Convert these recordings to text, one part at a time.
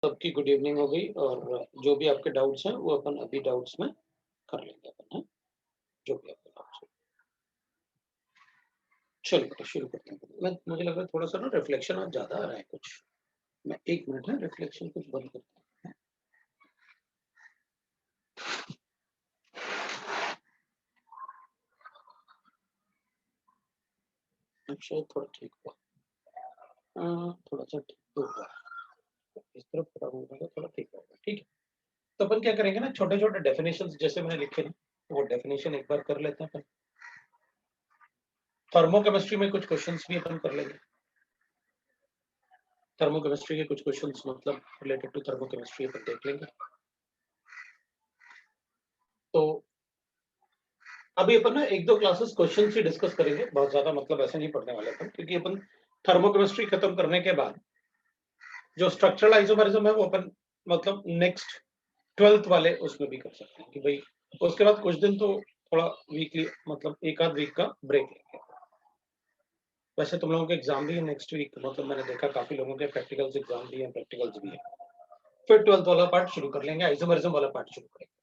सबकी good evening हो गई और जो भी आपके डाउट्स हैं वो अपन अभी डाउट्स में कर लेंगे अपन है जो भी आपके डाउट्स हैं। चलो बेटा शुरू करते हैं। मुझे लग रहा है थोड़ा सा ना रिफ्लेक्शन आज ज्यादा आ रहा है कुछ। मैं 1 मिनट है रिफ्लेक्शन कुछ बंद करता हूँ। शायद थोड़ा ठीक हुआ। थोड़ा सा ठीक तो हुआ। इस तरफ थोड़ा होगा थोड़ा ठीक होगा। ठीक है, तो अपन क्या करेंगे ना, छोटे छोटे डेफिनेशंस जैसे मैंने लिखे ना वो डेफिनेशन एक बार कर लेते हैं अपन। थर्मोकेमिस्ट्री में कुछ क्वेश्चंस भी अपन कर लेंगे। थर्मोकेमिस्ट्री के कुछ क्वेश्चंस मतलब रिलेटेड टू थर्मोकेमिस्ट्री अपन देख लेंगे। तो अभी अपन ना एक दो क्लासेस क्वेश्चन ही डिस्कस करेंगे, बहुत ज्यादा मतलब ऐसे नहीं पढ़ने वाले अपन, क्योंकि अपन थर्मोकेमिस्ट्री खत्म करने के बाद जो स्ट्रक्चरल आइसोमेरिज्म है वो अपन मतलब नेक्स्ट 12th वाले उसमें भी कर सकते हैं कि भाई उसके बाद कुछ दिन तो थोड़ा वीकली मतलब एक आध वीक का ब्रेक लेंगे। वैसे तुम लोगों के एग्जाम भी है नेक्स्ट वीक, मतलब मैंने देखा काफी लोगों के प्रैक्टिकल्स एग्जाम भी है, प्रैक्टिकल्स भी है। फिर 12th वाला पार्ट शुरू कर लेंगे, आइसोमेरिज्म वाला पार्ट शुरू करेंगे।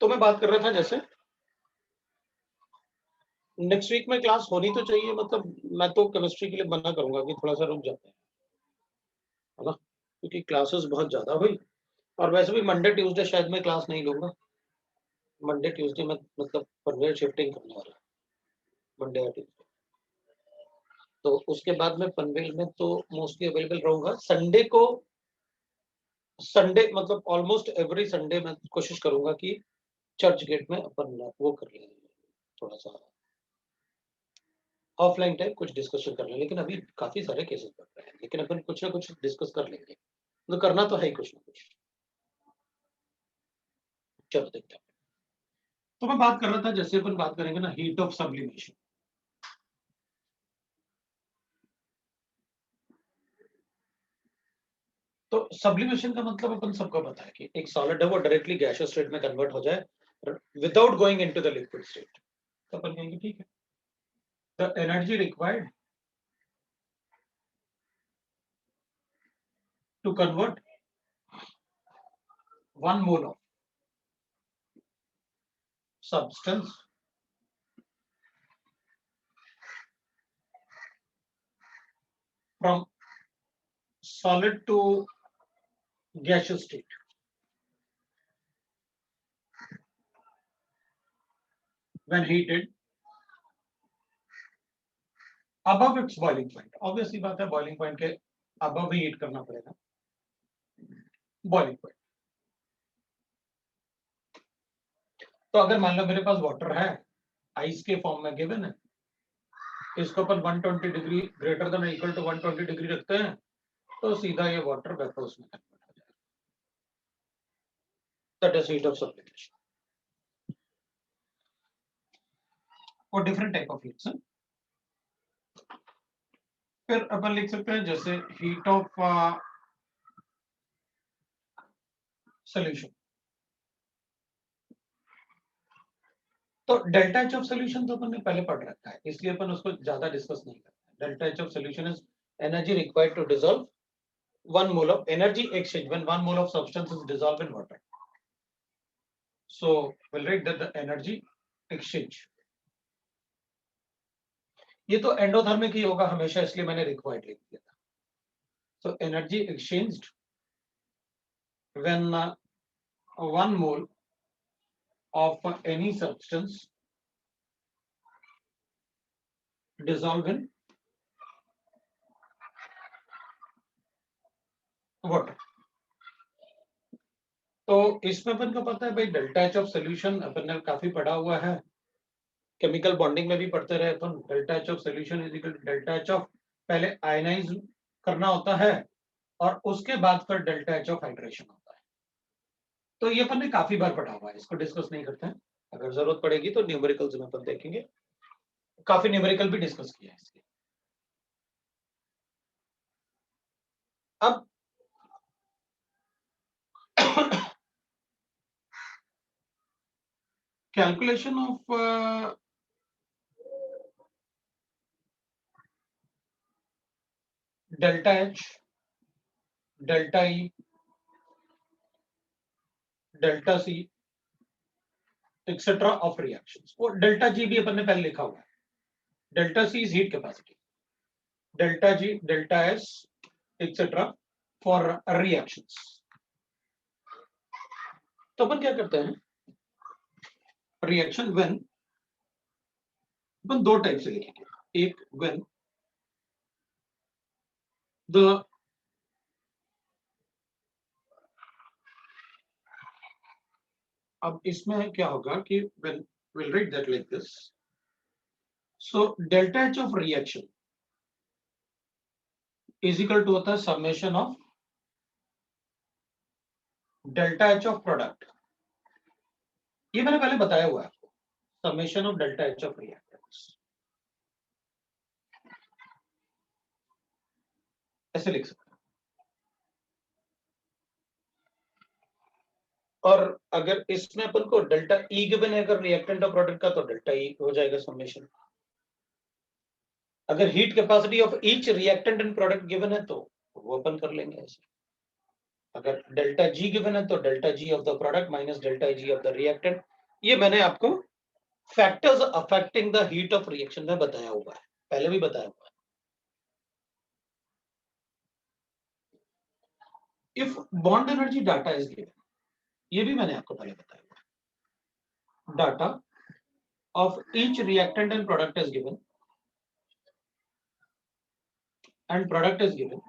तो मैं बात कर रहा था जैसे नेक्स्ट वीक में क्लास होनी तो चाहिए, मतलब मैं तो केमिस्ट्री के लिए मना करूंगा कि थोड़ा सा रुक जाते हैं, है ना, क्योंकि क्लासेस बहुत ज्यादा हुई। और वैसे भी मंडे ट्यूसडे शायद मैं क्लास नहीं लूंगा। मंडे ट्यूसडे में मतलब पनवेल शिफ्टिंग करने वाला मंडे या ट्यूसडे, तो उसके बाद में पनवेल में तो मोस्टली अवेलेबल रहूंगा। संडे को, संडे मतलब ऑलमोस्ट एवरी संडे मैं कोशिश करूंगा कि चर्च गेट में अपन वो कर लेंगे, थोड़ा सा ऑफलाइन टाइप कुछ डिस्कशन कर लें। लेकिन अभी काफी सारे केसेस बढ़ रहे हैं, लेकिन अपन कुछ ना कुछ डिस्कस कर लेंगे, तो करना तो है ही कुछ ना कुछ। चलो देखते हैं। तो मैं बात कर रहा था जैसे अपन बात करेंगे ना हीट ऑफ सब्लिमेशन। तो सब्लिमेशन का मतलब अपन सबको पता है कि एक सॉलिड है वो डायरेक्टली गैसियस स्टेट में कन्वर्ट हो जाए without going into the liquid state. तो अपन कहेंगे ठीक है, the energy required to convert 1 mole of substance from solid to gaseous state when heated above its boiling point। Obviously बात है बॉइलिंग पॉइंट के अबव ही हीट करना पड़ेगा बॉइलिंग पॉइंट। तो अगर मान लो मेरे पास वाटर है आइस के फॉर्म में गिवन है, इसको अपन 120 degree greater than equal to 120 degree रखते हैं, तो सीधा ये वाटर वेपर्स में कन्वर्ट हो जाएगा। That is heat of sublimation. और डिफरेंट टाइप ऑफ हीट्स हैं। फिर अपन लिख सकते हैं जैसे हीट ऑफ सॉल्यूशन। तो डेल्टा एच ऑफ सॉल्यूशन तो अपन ने पहले पढ़ रखा है, इसलिए अपन उसको ज्यादा डिस्कस नहीं करते। Delta H of solution is energy required to dissolve 1 mole of energy exchange when 1 mole of substance is dissolved in water. So we'll write that the energy exchange, ये तो एंडोथर्मिक ही होगा हमेशा, इसलिए मैंने रिक्वायर्ड लिख दिया था। So energy exchanged when 1 mole of any substance dissolve in water। तो इसमें अपन को पता है भाई डेल्टा एच ऑफ सोल्यूशन अपन ने काफी पढ़ा हुआ है, केमिकल बॉन्डिंग में भी पढ़ते रहे अपन। Delta H of solution is equal to delta H of, पहले आयनाइज करना होता है और उसके बाद फिर डेल्टा एच ऑफ हाइड्रेशन होता है। तो ये अपन ने काफी बार पढ़ा हुआ है, इसको डिस्कस नहीं करते हैं। अगर जरूरत पड़ेगी तो न्यूमेरिकल्स में अपन देखेंगे, काफी न्यूमेरिकल भी डिस्कस किया है इसके। अब calculation of delta H delta E, delta C etcetera of reactions. वो डेल्टा जी भी अपन ने पहले लिखा हुआ है। Delta C is heat capacity, delta G, delta S etcetera for reactions. तो अपन क्या करते हैं, रिएक्शन व्हेन अपन दो टाइप से लिखेंगे। एक व्हेन द अब इसमें क्या होगा कि when we'll write that like this, so delta H of reaction is equal to होता है summation of delta H of product। ये मैंने पहले बताया हुआ है आपको, summation of delta H of reactants, ऐसे लिख सकते हैं। और अगर इसमें अपन को डेल्टा ई गिवन है अगर रिएक्टेंट और प्रोडक्ट का, तो डेल्टा ई हो जाएगा समेशन। अगर heat capacity of each reactant and product given है तो वो अपन कर लेंगे ऐसे। अगर डेल्टा जी गिवन है तो delta G of the product minus delta G of the reactant. ये मैंने आपको factors affecting the heat of reaction में बताया हुआ है, पहले भी बताया हुआ है। If bond energy data is given, ये भी मैंने आपको पहले बताया हुआ है। Data of each reactant and product is given and product is given,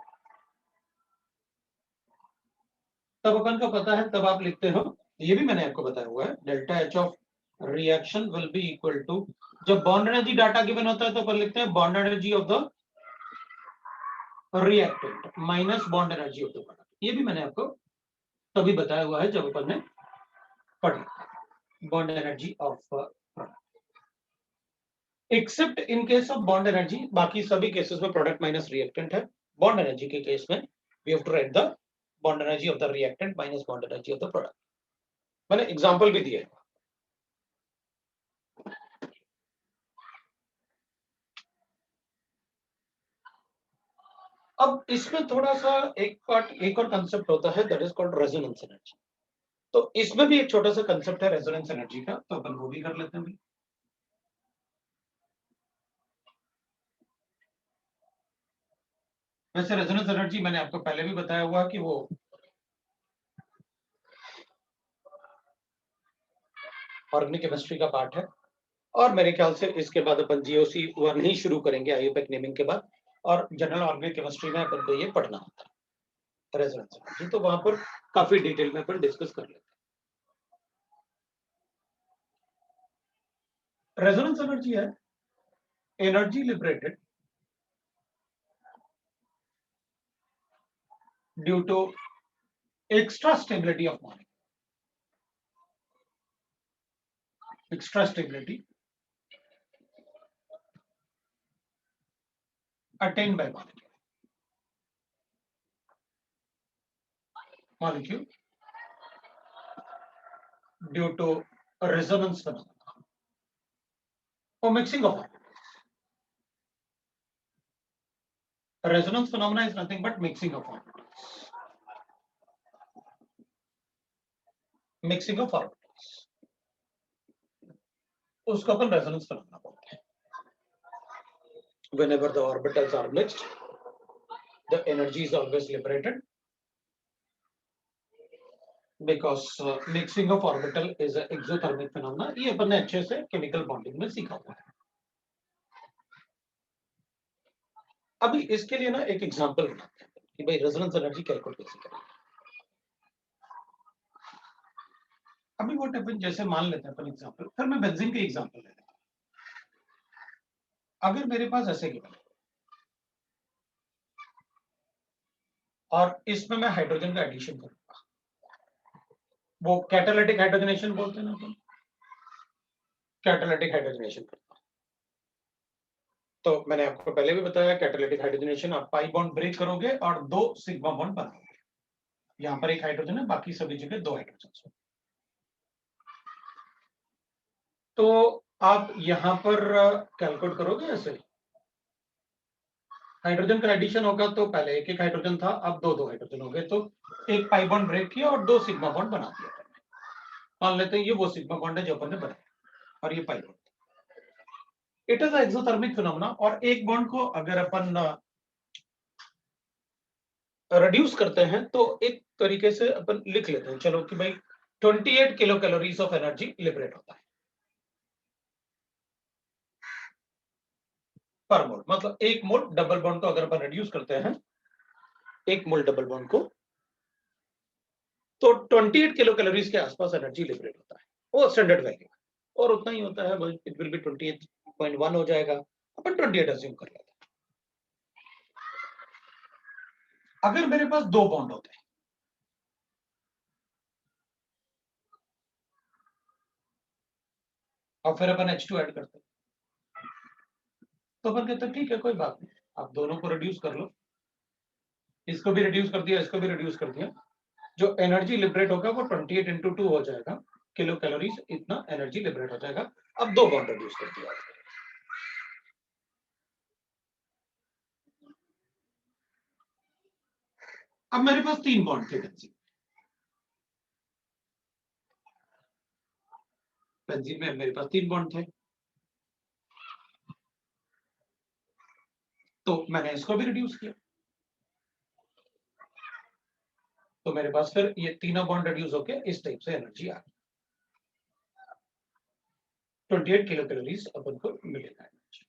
तब अपन को पता है, तब आप लिखते हो, ये भी मैंने आपको बताया हुआ है, delta H of reaction will be equal to, जब बॉन्ड एनर्जी डाटा गिवन होता है तो अपन लिखते हैं bond energy of the reactant minus bond energy of the product. ये भी मैंने आपको तभी बताया हुआ है जब अपन ने पढ़ी bond energy of product. Except in case of bond energy, बाकी सभी केसेस में प्रोडक्ट माइनस रिएक्टेंट है। बॉन्ड एनर्जी के केस में we have to write the bond energy of the reactant minus bond energy of the product. मैंने example भी दिया है। अब इसमें थोड़ा सा एक पार्ट, एक और कंसेप्ट होता है, that is called resonance energy. तो इसमें भी एक छोटा सा कंसेप्ट है रेजोनेंस एनर्जी का, तो अपन वो भी कर लेते हैं। वैसे रेजोनेंस एनर्जी मैंने आपको पहले भी बताया हुआ कि वो ऑर्गेनिक केमिस्ट्री का पार्ट है, और मेरे ख्याल से इसके बाद अपन जीओसी 1 ही शुरू करेंगे आईयूपैक नेमिंग के बाद, और जनरल ऑर्गेनिक केमिस्ट्री में अपन को ये पढ़ना होता है रेजोनेंस एनर्जी, तो वहां पर काफी डिटेल में अपन डिस्कस कर लेते हैं। रेजोनेंस एनर्जी है energy liberated due to extra stability of molecule, extra stability attained by molecule due to a resonance phenomena or mixing of orbitals. Resonance phenomena is nothing but mixing of orbitals, mixing of orbitals, उसको अपन resonance phenomena बोलते हैं। Whenever the orbitals are mixed, the energy is always liberated because mixing of orbital is an exothermic phenomena। ये अपन ने अच्छे से chemical bonding में सीखा हुआ है। अभी इसके लिए ना एक एग्जांपल बनाते हैं कि भाई रेजोनेंस एनर्जी कैलकुलेट कैसे करें। अभी व्हाट हैपन, जैसे मान लेते हैं अपन एग्जांपल, फिर मैं बेंजीन के एग्जांपल ले लेता हूं। अगर मेरे पास ऐसे गिवन है और इसमें मैं हाइड्रोजन का एडिशन करूंगा, वो कैटालिटिक हाइड्रोजनेशन बोलते हैं ना अपन, कैटालिटिक हाइड्रोजनेशन करता हूं। तो मैंने आपको पहले भी बताया कैटालिटिक हाइड्रोजनेशन, आप पाई बॉन्ड ब्रेक करोगे और 2 सिग्मा बॉन्ड बनाओगे। यहां पर एक हाइड्रोजन है, बाकी सभी जगह 2 हाइड्रोजन। तो आप यहां पर कैलकुलेट करोगे ऐसे, हाइड्रोजन का एडिशन होगा तो पहले एक एक हाइड्रोजन था, अब दो दो हाइड्रोजन हो गए, तो एक पाई बॉन्ड ब्रेक किया और दो सिग्मा बॉन्ड बना दिया। मान लेते हैं ये वो सिग्मा बॉन्ड है जो अपन ने बनाया और ये pi bond. It is exothermic phenomena. और एक बॉन्ड को अगर अपन रिड्यूस करते हैं तो एक तरीके से अपन लिख लेते हैं, चलो कि भाई 28 kilo calories of energy liberate होता है पर मोल। मतलब एक मोल डबल बॉन्ड को अगर अपन रिड्यूस करते हैं, एक मोल डबल बॉन्ड को, तो 28 किलो कैलोरीज के आसपास एनर्जी लिबरेट होता है, वो स्टैंडर्ड वैल्यू है। और उतना ही होता है, इट विल बी 28.1 हो जाएगा, अपन 28 अज्यूम कर लेते हैं। अगर मेरे पास दो बॉन्ड होते हैं, और फिर अपन H2 ऐड करते हैं, तो अपन कहते हैं ठीक है कोई बात नहीं, आप दोनों को रिड्यूस कर लो, इसको भी रिड्यूस कर दिया, इसको भी रिड्यूस कर दिया, जो एनर्जी लिबरेट होगा वो 28 इंटू 2 हो जाएगा किलो कैलोरीज, इतना एनर्जी लिबरेट हो जाएगा। अब दो बॉन्ड रिड्यूस कर दिया। अब मेरे पास तीन बॉन्ड थे बेंजीन में मेरे पास तीन बॉन्ड थे, तो मैंने इसको भी रिड्यूस किया, तो मेरे पास फिर ये तीनों बॉन्ड रिड्यूस होके इस टाइप से एनर्जी आ गई। 28 किलो कैलोरीज अपन को मिलेगा energy.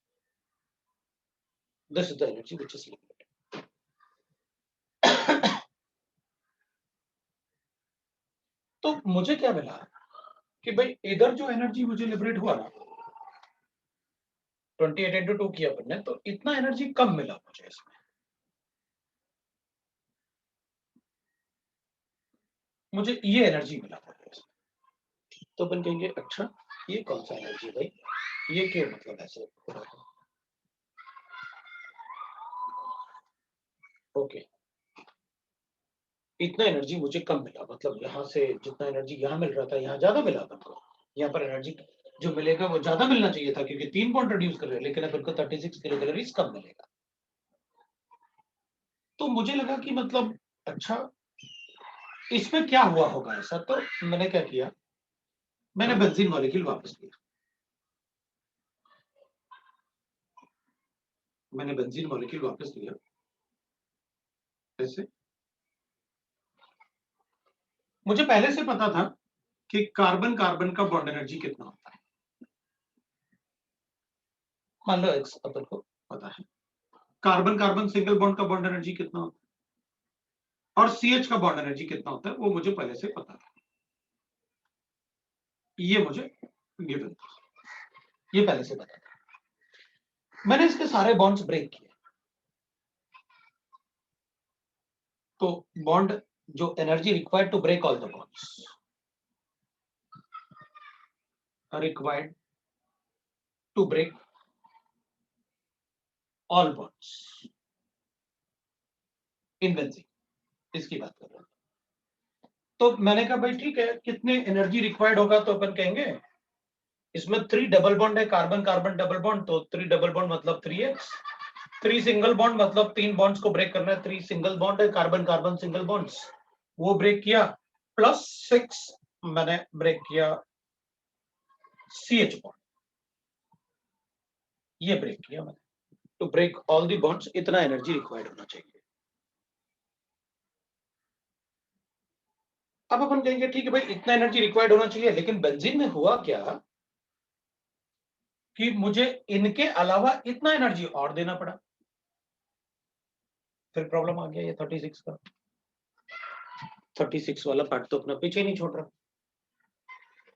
This is the energy which is liberated. तो मुझे क्या मिला कि भाई इधर जो एनर्जी मुझे लिबरेट हुआ ना, 28 इंटू 2 किया अपन ने, तो इतना एनर्जी कम मिला मुझे इसमें। मुझे ये एनर्जी मिला था इसमें। तो अपन कहेंगे अच्छा ये कौन सा एनर्जी भाई, ये क्यों मतलब ऐसे हो रहा है। ओके, इतना एनर्जी मुझे कम मिला, मतलब यहाँ से जितना एनर्जी यहाँ मिल रहा था यहाँ ज्यादा मिला अपन को। यहाँ पर एनर्जी जो मिलेगा वो ज्यादा मिलना चाहिए था, क्योंकि तीन बॉन्ड रिड्यूस कर रहे हैं, लेकिन अपन को 36 किलो कैलोरीज कम मिलेगा। तो मुझे लगा कि मतलब अच्छा इसमें क्या हुआ होगा ऐसा। तो मैंने क्या किया, मैंने बेंजीन मॉलिक्यूल वापस लिया, मैंने बेंजीन मॉलिक्यूल वापस लिया ऐसे। मुझे पहले से पता था कि कार्बन कार्बन का बॉन्ड एनर्जी कितना होता है, मान लो एक्स अपन को पता है। कार्बन कार्बन सिंगल बॉन्ड का बॉन्ड एनर्जी कितना होता है और CH का बॉन्ड एनर्जी कितना होता है वो मुझे पहले से पता था, ये मुझे गिवन था, ये पहले से पता था। मैंने इसके सारे बॉन्ड्स ब्रेक किए, तो बॉन्ड जो energy required to break all the bonds required to break all bonds in benzene, इसकी बात कर रहा हूं। तो मैंने कहा भाई ठीक है, कितने एनर्जी रिक्वायर्ड होगा, तो अपन कहेंगे इसमें 3 डबल बॉन्ड है, कार्बन कार्बन डबल बॉन्ड, तो 3 डबल बॉन्ड मतलब 3x, 3 सिंगल बॉन्ड मतलब 3 बॉन्ड्स को ब्रेक करना है, 3 सिंगल बॉन्ड है कार्बन कार्बन सिंगल बॉन्ड्स, वो ब्रेक किया, प्लस 6 मैंने ब्रेक किया CH बॉन्ड, ये ब्रेक किया मैंने। To break all the bonds इतना एनर्जी रिक्वायर्ड होना चाहिए। अब अपन कहेंगे ठीक है भाई इतना एनर्जी रिक्वायर्ड होना चाहिए, लेकिन बेंजीन में हुआ क्या कि मुझे इनके अलावा इतना एनर्जी और देना पड़ा। फिर प्रॉब्लम आ गया ये 36 का, 36 वाला पार्ट तो अपना पीछे नहीं छोड़ रहा।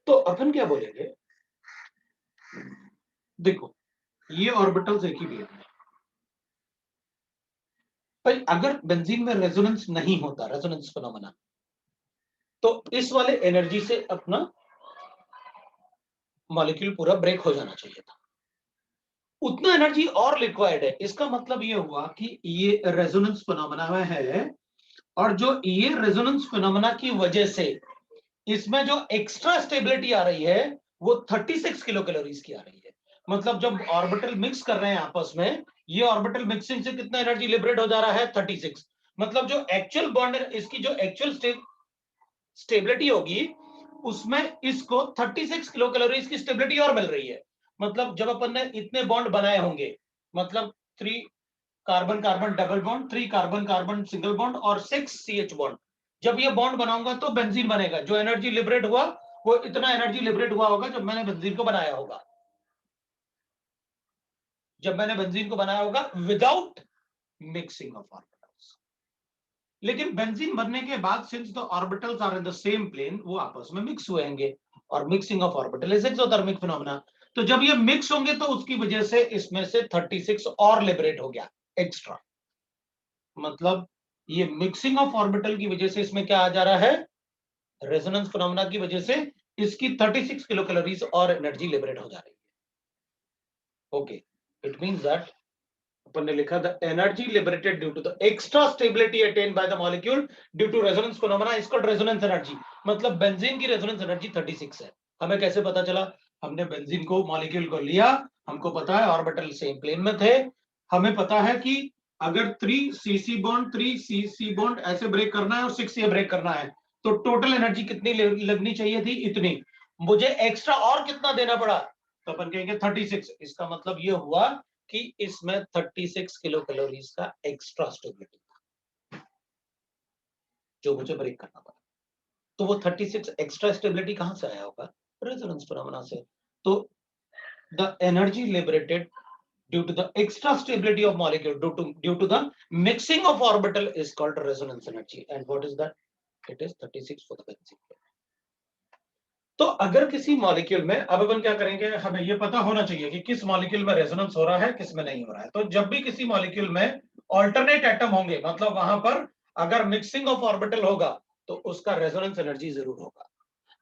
तो अपन क्या बोलेंगे, देखो ये ऑर्बिटल्स एक ही बेस में, भाई अगर बेंजीन में रेजोनेंस नहीं होता, रेजोनेंस फिनोमेना, तो इस वाले एनर्जी से अपना मॉलिक्यूल पूरा ब्रेक हो जाना चाहिए था। उतना एनर्जी और रिक्वायर्ड है, इसका मतलब ये हुआ कि ये रेजोनेंस फिनोमेना में है, और जो ये रेजोनेंस फिनोमेना की वजह से इसमें जो एक्स्ट्रा स्टेबिलिटी आ रही है वो 36 किलो कैलोरीज की आ रही है। मतलब जब ऑर्बिटल मिक्स कर रहे हैं आपस में ये ऑर्बिटल मिक्सिंग से कितना एनर्जी लिबरेट हो जा रहा है 36। मतलब जो एक्चुअल बॉन्ड, इसकी जो एक्चुअल स्टेबिलिटी होगी उसमें इसको 36 किलो कैलोरीज की स्टेबिलिटी और मिल रही है। मतलब जब अपन ने इतने बॉन्ड बनाए होंगे, मतलब 3 carbon carbon double bond, 3 carbon carbon single bond और 6 CH बॉन्ड, जब ये बॉन्ड बनाऊंगा तो बेंजीन बनेगा। जो एनर्जी लिबरेट हुआ वो इतना एनर्जी लिबरेट हुआ होगा जब मैंने बेंजीन को बनाया होगा, जब मैंने बेंजीन को बनाया होगा विदाउट मिक्सिंग ऑफ ऑर्बिटल्स। लेकिन बेंजीन बनने के बाद since the orbitals are in the same plane, वो आपस में मिक्स हुएंगे और mixing of orbital is exothermic phenomena. तो जब ये मिक्स होंगे तो उसकी वजह से इसमें से 36 और लिबरेट हो गया एक्स्ट्रा। मतलब ये मिक्सिंग ऑफ ऑर्बिटल की वजह से इसमें क्या आ जा रहा है, रेजोनेंस फिनोमेना की वजह से इसकी 36 किलो कैलोरीज और एनर्जी लिबरेट हो जा रही है। ओके, इट मींस दैट अपन ने लिखा the energy liberated due to the extra stability attained by the molecule due to resonance phenomena is called resonance energy. मतलब बेंजीन की रेजोनेंस एनर्जी 36 है। हमें कैसे पता चला, हमने बेंजीन को मॉलिक्यूल को लिया, हमको पता है ऑर्बिटल सेम प्लेन में थे, हमें पता है कि अगर 3 CC बॉन्ड 3 CC बॉन्ड ऐसे ब्रेक करना है और 6 ये ब्रेक करना है तो टोटल एनर्जी कितनी लगनी चाहिए थी, इतनी। मुझे एक्स्ट्रा और कितना देना पड़ा, तो अपन कहेंगे 36। इसका मतलब ये हुआ कि इसमें 36 किलो कैलोरीज का एक्स्ट्रा स्टेबिलिटी जो मुझे ब्रेक करना पड़ा। तो वो 36 एक्स्ट्रा स्टेबिलिटी कहां से आया होगा, रेजोनेंस फिनोमेना से। तो the energy liberated due to the extra stability of molecule due to the mixing of orbital is called resonance energy. And what is that? It is 36 for the benzene. तो अगर किसी molecule में, अब अपन क्या करेंगे, हमें ये पता होना चाहिए कि किस मॉलिक्यूल में रेजोनेंस हो रहा है किस में नहीं हो रहा है। तो जब भी किसी मॉलिक्यूल में ऑल्टरनेट एटम होंगे, मतलब वहां पर अगर मिक्सिंग ऑफ ऑर्बिटल होगा तो उसका रेजोनेंस एनर्जी जरूर होगा।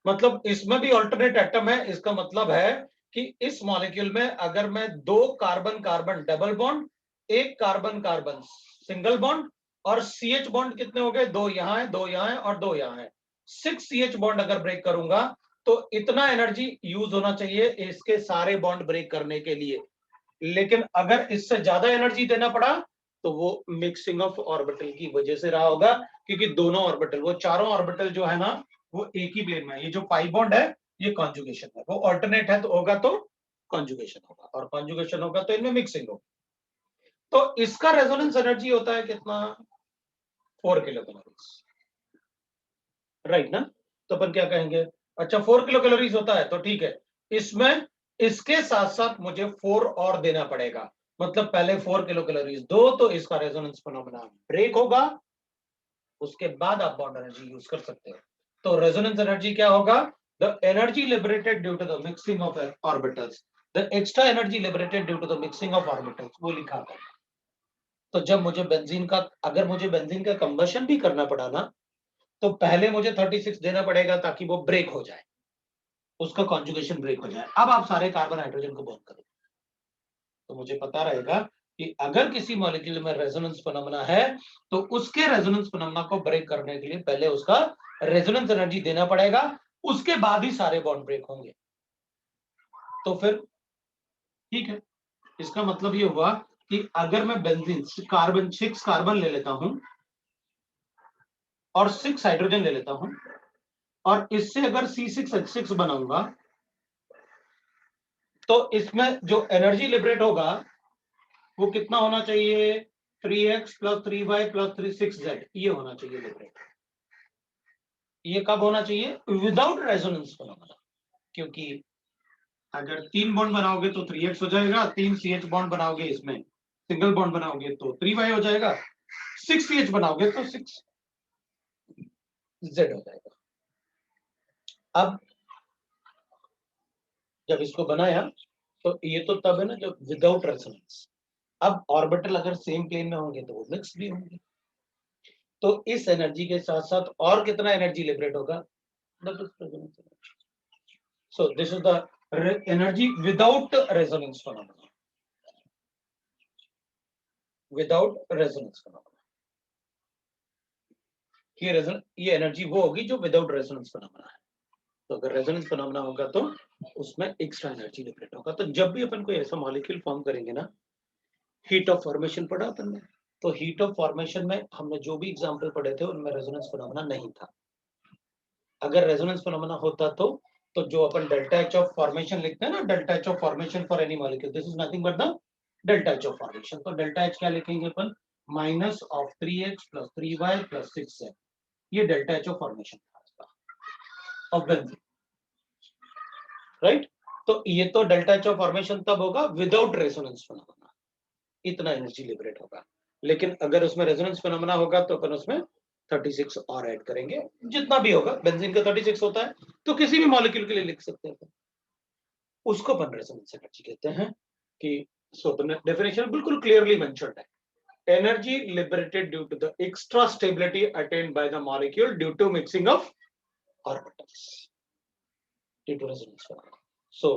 मतलब इसमें भी ऑल्टरनेट एटम है, इसका मतलब है कि इस मॉलिक्यूल में अगर मैं 2 carbon carbon double bond, 1 carbon carbon single bond और CH बॉन्ड कितने हो गए, 2 यहां है 2 यहां है और 2 यहां है, 6 CH बॉन्ड अगर ब्रेक करूंगा तो इतना एनर्जी यूज होना चाहिए इसके सारे बॉन्ड ब्रेक करने के लिए। लेकिन अगर इससे ज्यादा एनर्जी देना पड़ा तो वो मिक्सिंग ऑफ ऑर्बिटल की वजह से रहा होगा, क्योंकि दोनों ऑर्बिटल, वो चारों ऑर्बिटल जो है ना वो एक ही प्लेन में है। ये जो पाई बॉन्ड है ये कॉन्जुगेशन है, वो ऑल्टरनेट है तो होगा तो कॉन्जुगेशन होगा, और कॉन्जुगेशन होगा तो इनमें मिक्सिंग होगी। तो इसका रेजोनेंस एनर्जी होता है कितना, 4 किलो कैलोरीज, राइट ना। तो अपन क्या कहेंगे, अच्छा 4 किलो कैलोरीज होता है तो ठीक है, इसमें इसके साथ साथ मुझे 4 और देना पड़ेगा। मतलब पहले 4 किलो कैलोरीज दो तो इसका रेजोनेंस फिनोमेना ब्रेक होगा, उसके बाद आप बॉन्ड एनर्जी यूज कर सकते हो। तो रेजोनेंस एनर्जी क्या होगा, the energy liberated due to the mixing of orbitals, the extra energy liberated due to the mixing of orbitals, वो लिखा था। तो जब मुझे बेंजीन का, अगर मुझे बेंजीन का कंबशन भी करना पड़ा ना तो पहले मुझे 36 देना पड़ेगा ताकि वो ब्रेक हो जाए, उसका कॉन्जुगेशन ब्रेक हो जाए। अब आप सारे कार्बन हाइड्रोजन को बॉन्ड करो तो मुझे पता रहेगा कि अगर किसी मॉलिक्यूल में रेजोनेंस फिनोमेना है तो उसके रेजोनेंस फिनोमेना को ब्रेक करने के लिए पहले उसका रेजोनेंस एनर्जी देना पड़ेगा, उसके बाद ही सारे बॉन्ड ब्रेक होंगे। तो फिर ठीक है, इसका मतलब ये हुआ कि अगर मैं बेंजीन कार्बन 6 कार्बन ले लेता हूं और 6 हाइड्रोजन ले लेता हूं और इससे अगर C6H6 बनाऊंगा तो इसमें जो एनर्जी लिबरेट होगा वो कितना होना चाहिए, 3x + 3y + 6z, ये होना चाहिए लिबरेट। ये कब होना चाहिए, विदाउट रेजोनेंस फिनोमेना। क्योंकि अगर 3 बॉन्ड बनाओगे तो 3x हो जाएगा, 3 CH बॉन्ड बनाओगे इसमें सिंगल बॉन्ड बनाओगे तो 3y हो जाएगा, 6 CH बनाओगे तो 6z हो जाएगा। अब जब इसको बनाया तो ये तो तब है ना जब विदाउट रेजोनेंस। अब ऑर्बिटल अगर सेम प्लेन में होंगे तो वो मिक्स भी होंगे, तो इस एनर्जी के साथ साथ और कितना एनर्जी लिबरेट होगा, so this is the energy without resonance phenomena, without resonance phenomena। ये एनर्जी वो होगी जो विदाउट रेजोनेंस फिनोमेना है। तो अगर रेजोनेंस फिनोमेना होगा तो उसमें एक्स्ट्रा एनर्जी लिबरेट होगा। तो जब भी अपन कोई ऐसा मॉलिक्यूल फॉर्म करेंगे ना हीट ऑफ फॉर्मेशन पढ़ा अपन ने। तो हीट ऑफ फॉर्मेशन में हमने जो भी एग्जांपल पढ़े थे उनमें रेजोनेंस फिनोमेना नहीं था। अगर रेजोनेंस फिनोमेना होता तो जो अपन डेल्टा एच ऑफ फॉर्मेशन लिखते हैं ना, delta H of formation for any molecule, this is nothing but the delta H of formation. तो डेल्टा एच क्या लिखेंगे अपन, minus of 3x plus 3y plus 6z, ये डेल्टा एच ऑफ फॉर्मेशन था इसका ऑफ बेंजीन, राइट। तो ये तो डेल्टा एच ऑफ फॉर्मेशन तब होगा विदाउट रेजोनेंस फिनोमेना, इतना एनर्जी लिबरेट होगा। लेकिन अगर उसमें रेजोनेंस फिनोमेना होगा तो अपन उसमें 36 और ऐड करेंगे, जितना भी होगा। बेंजीन का 36 होता है तो किसी भी मॉलिक्यूल के लिए लिख सकते हैं, उसको अपन रेजोनेंस एनर्जी कहते हैं। कि सो डेफिनेशन बिल्कुल क्लियरली मेंशन्ड है, energy liberated due to the extra stability attained by the molecule due to mixing of orbitals due to resonance phenomena. So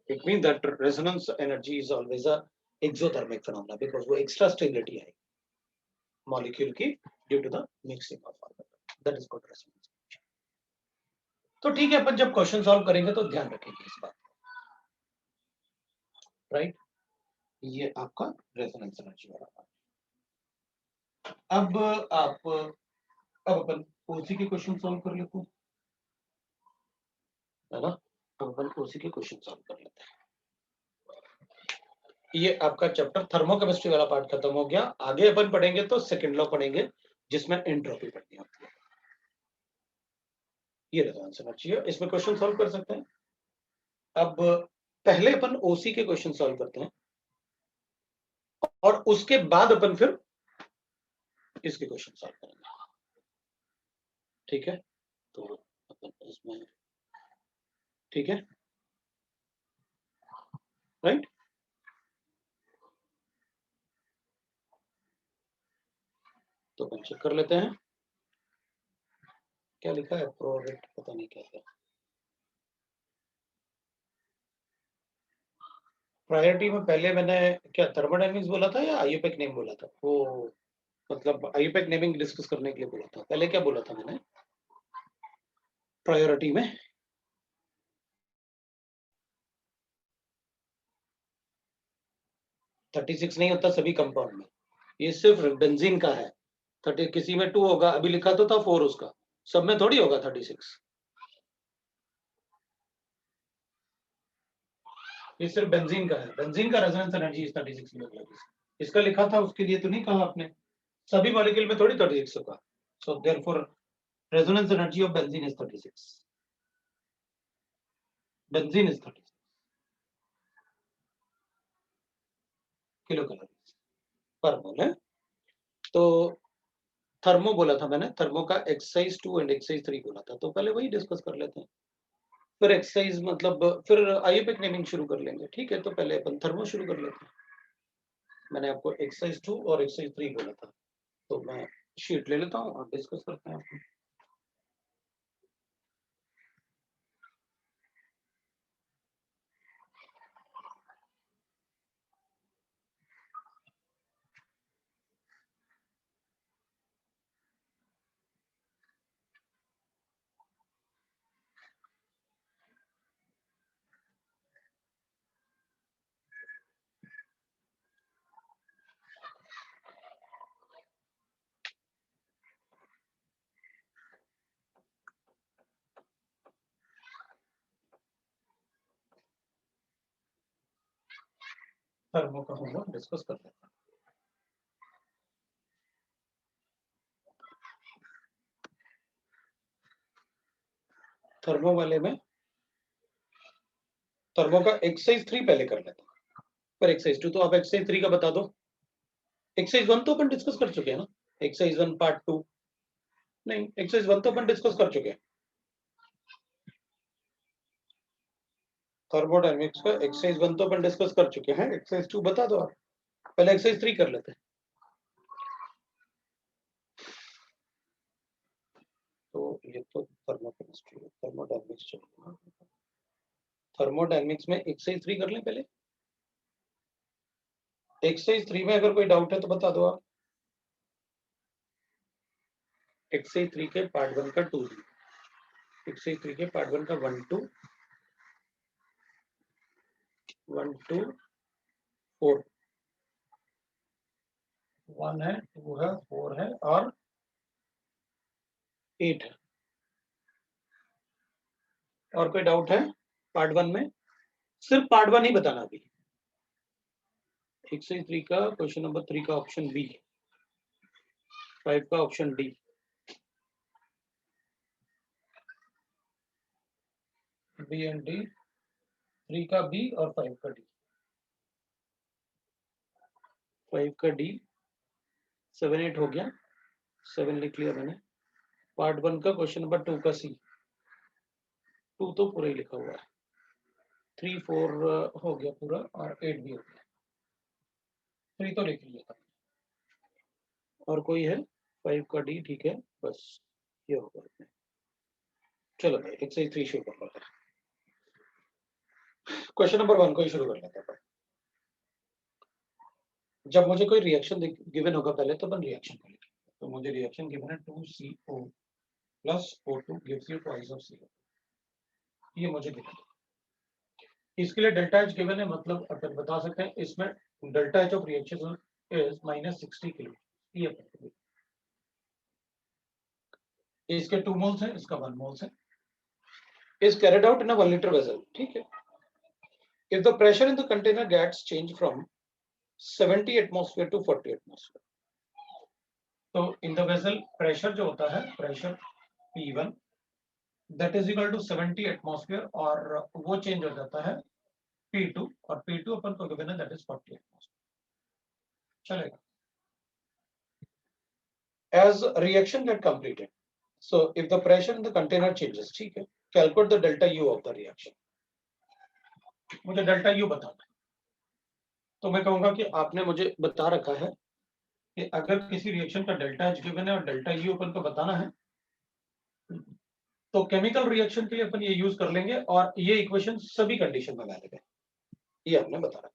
it means that resonance energy is always a exothermic phenomena because वो extra stability है molecule की due to the mixing of orbital, that is called resonance energy। तो ठीक है, अपन जब question solve करेंगे तो ध्यान रखेंगे इस बात, राइट। ये आपका रेजोनेंस एनर्जी वाला। अब अपन ओसी के क्वेश्चन सॉल्व कर लेते हैं, है ना। अब अपन ओसी के क्वेश्चन सॉल्व कर लेते हैं। ये आपका चैप्टर थर्मोकेमिस्ट्री वाला पार्ट खत्म हो गया। आगे अपन पढ़ेंगे तो सेकंड लॉ पढ़ेंगे जिसमें एंट्रोपी पढ़नी होती है। ये रेजोनेंस एनर्जी है, इसमें क्वेश्चन सॉल्व कर सकते हैं। अब पहले अपन ओसी के क्वेश्चन सॉल्व करते हैं और उसके बाद अपन फिर इसके क्वेश्चन सॉल्व करेंगे, ठीक है। तो अपन इसमें, ठीक है, राइट। तो अपन चेक कर लेते हैं क्या लिखा है, प्रोडक्ट पता नहीं क्या है। प्रायोरिटी में पहले मैंने क्या थर्मोडायनेमिक्स बोला था या आईयूपैक नेम बोला था, वो मतलब आईयूपैक नेमिंग डिस्कस करने के लिए बोला था। पहले क्या बोला था मैंने प्रायोरिटी में, थर्टी सिक्स नहीं होता सभी कंपाउंड में, ये सिर्फ बेंजीन का है। 30 किसी में 2 होगा, अभी लिखा तो था 4 उसका, सब में थोड़ी होगा 36। ये सिर्फ बेंजीन का है, बेंजीन का रेजोनेंस एनर्जी इज 36 किलोकैलोरी। इसका लिखा था उसके लिए तो नहीं कहा आपने, सभी मॉलिक्यूल में थोड़ी 36 होगा। So therefore resonance energy of benzene is 36, benzene is 36 kilocalorie पर मोल है। तो थर्मो बोला था मैंने, थर्मो का एक्सरसाइज 2 एंड एक्सरसाइज 3 बोला था, तो पहले वही डिस्कस कर लेते हैं। फिर एक्सरसाइज मतलब फिर आईयूपैक नेमिंग शुरू कर लेंगे, ठीक है। तो पहले अपन थर्मो शुरू कर लेते हैं। मैंने आपको एक्सरसाइज 2 और एक्सरसाइज 3 बोला था, तो मैं शीट ले लेता हूँ और डिस्कस करते हैं आपको। थर्मो का होगा डिस्कस कर लेते हैं। थर्मो वाले में थर्मो का एक्सरसाइज 3 पहले कर लेते हैं, फिर एक्सरसाइज 2। तो आप एक्सरसाइज 3 का बता दो। एक्सरसाइज 1 तो अपन डिस्कस कर चुके हैं ना, एक्सरसाइज 1 पार्ट 2, नहीं एक्सरसाइज 1 तो अपन डिस्कस कर चुके हैं। थर्मोडायनेमिक्स का एक्सरसाइज 1 तो अपन डिस्कस कर चुके हैं, एक्सरसाइज 2 बता दो आप। पहले एक्सरसाइज 3 कर लेते हैं। तो ये तो थर्मोकेमिस्ट्री है, थर्मोडायनेमिक्स चलेगा। थर्मोडायनेमिक्स में एक्सरसाइज 3 कर लें पहले। एक्सरसाइज 3 में अगर कोई डाउट है तो बता दो आप। एक्सरसाइज 3 के पार्ट 1 का 2, एक्सरसाइज 3 के पार्ट 1 का 1 2 1 2 4 1 है, 2 है, 4 है और 8 है। और कोई डाउट है पार्ट 1 में? सिर्फ पार्ट 1 ही बताना अभी। एक्सरसाइज 3 का क्वेश्चन नंबर 3 का ऑप्शन बी, 5 का option D. B and D, 3 का बी और 5 का डी। 5 का डी, 7 8 हो गया, 7 लिख लिया मैंने। पार्ट 1 का क्वेश्चन नंबर 2 का सी, 2 तो पूरा ही लिखा हुआ है। 3 4 हो गया पूरा और 8 भी हो गया। 3 तो लिख लिया था। और कोई है? 5 का डी, ठीक है, बस ये होगा। चलो भाई एक्सरसाइज 3 शुरू कर लेते हैं। क्वेश्चन नंबर 1 को ही शुरू कर लेते हैं। जब मुझे कोई रिएक्शन गिवन होगा पहले तो अपन रिएक्शन को लिखेंगे। तो मुझे रिएक्शन गिवन है 2CO plus O2 gives you twice of CO। ये मुझे गिवन है। इसके लिए डेल्टा एच गिवन है, मतलब अपन बता सकते हैं इसमें delta H of reaction is -60 kilo. ये अपन इसके 2 मोल्स है, इसका 1 मोल्स है। Is carried out in a 1 litre vessel, ठीक है। If the pressure in the container gets change from 70 atmosphere to 40 atmosphere, तो इन द वेसल प्रेशर जो होता है, pressure P1 that is equal to 70 atmosphere और वो change हो जाता है P2 और P2 अपन को गिवन है दैट इज 40 एटमॉस्फेयर। चलेगा। As reaction get completed, so if the pressure in the container changes, ठीक है, calculate the delta U of the reaction। मुझे डेल्टा U बताना है। तो मैं कहूंगा कि आपने मुझे बता रखा है कि अगर किसी रिएक्शन का डेल्टा H गिवन है और डेल्टा U अपन को बताना है, तो केमिकल रिएक्शन के लिए अपन ये यूज कर लेंगे और ये इक्वेशन सभी कंडीशन में वैलिड है। ये आपने बता रखा,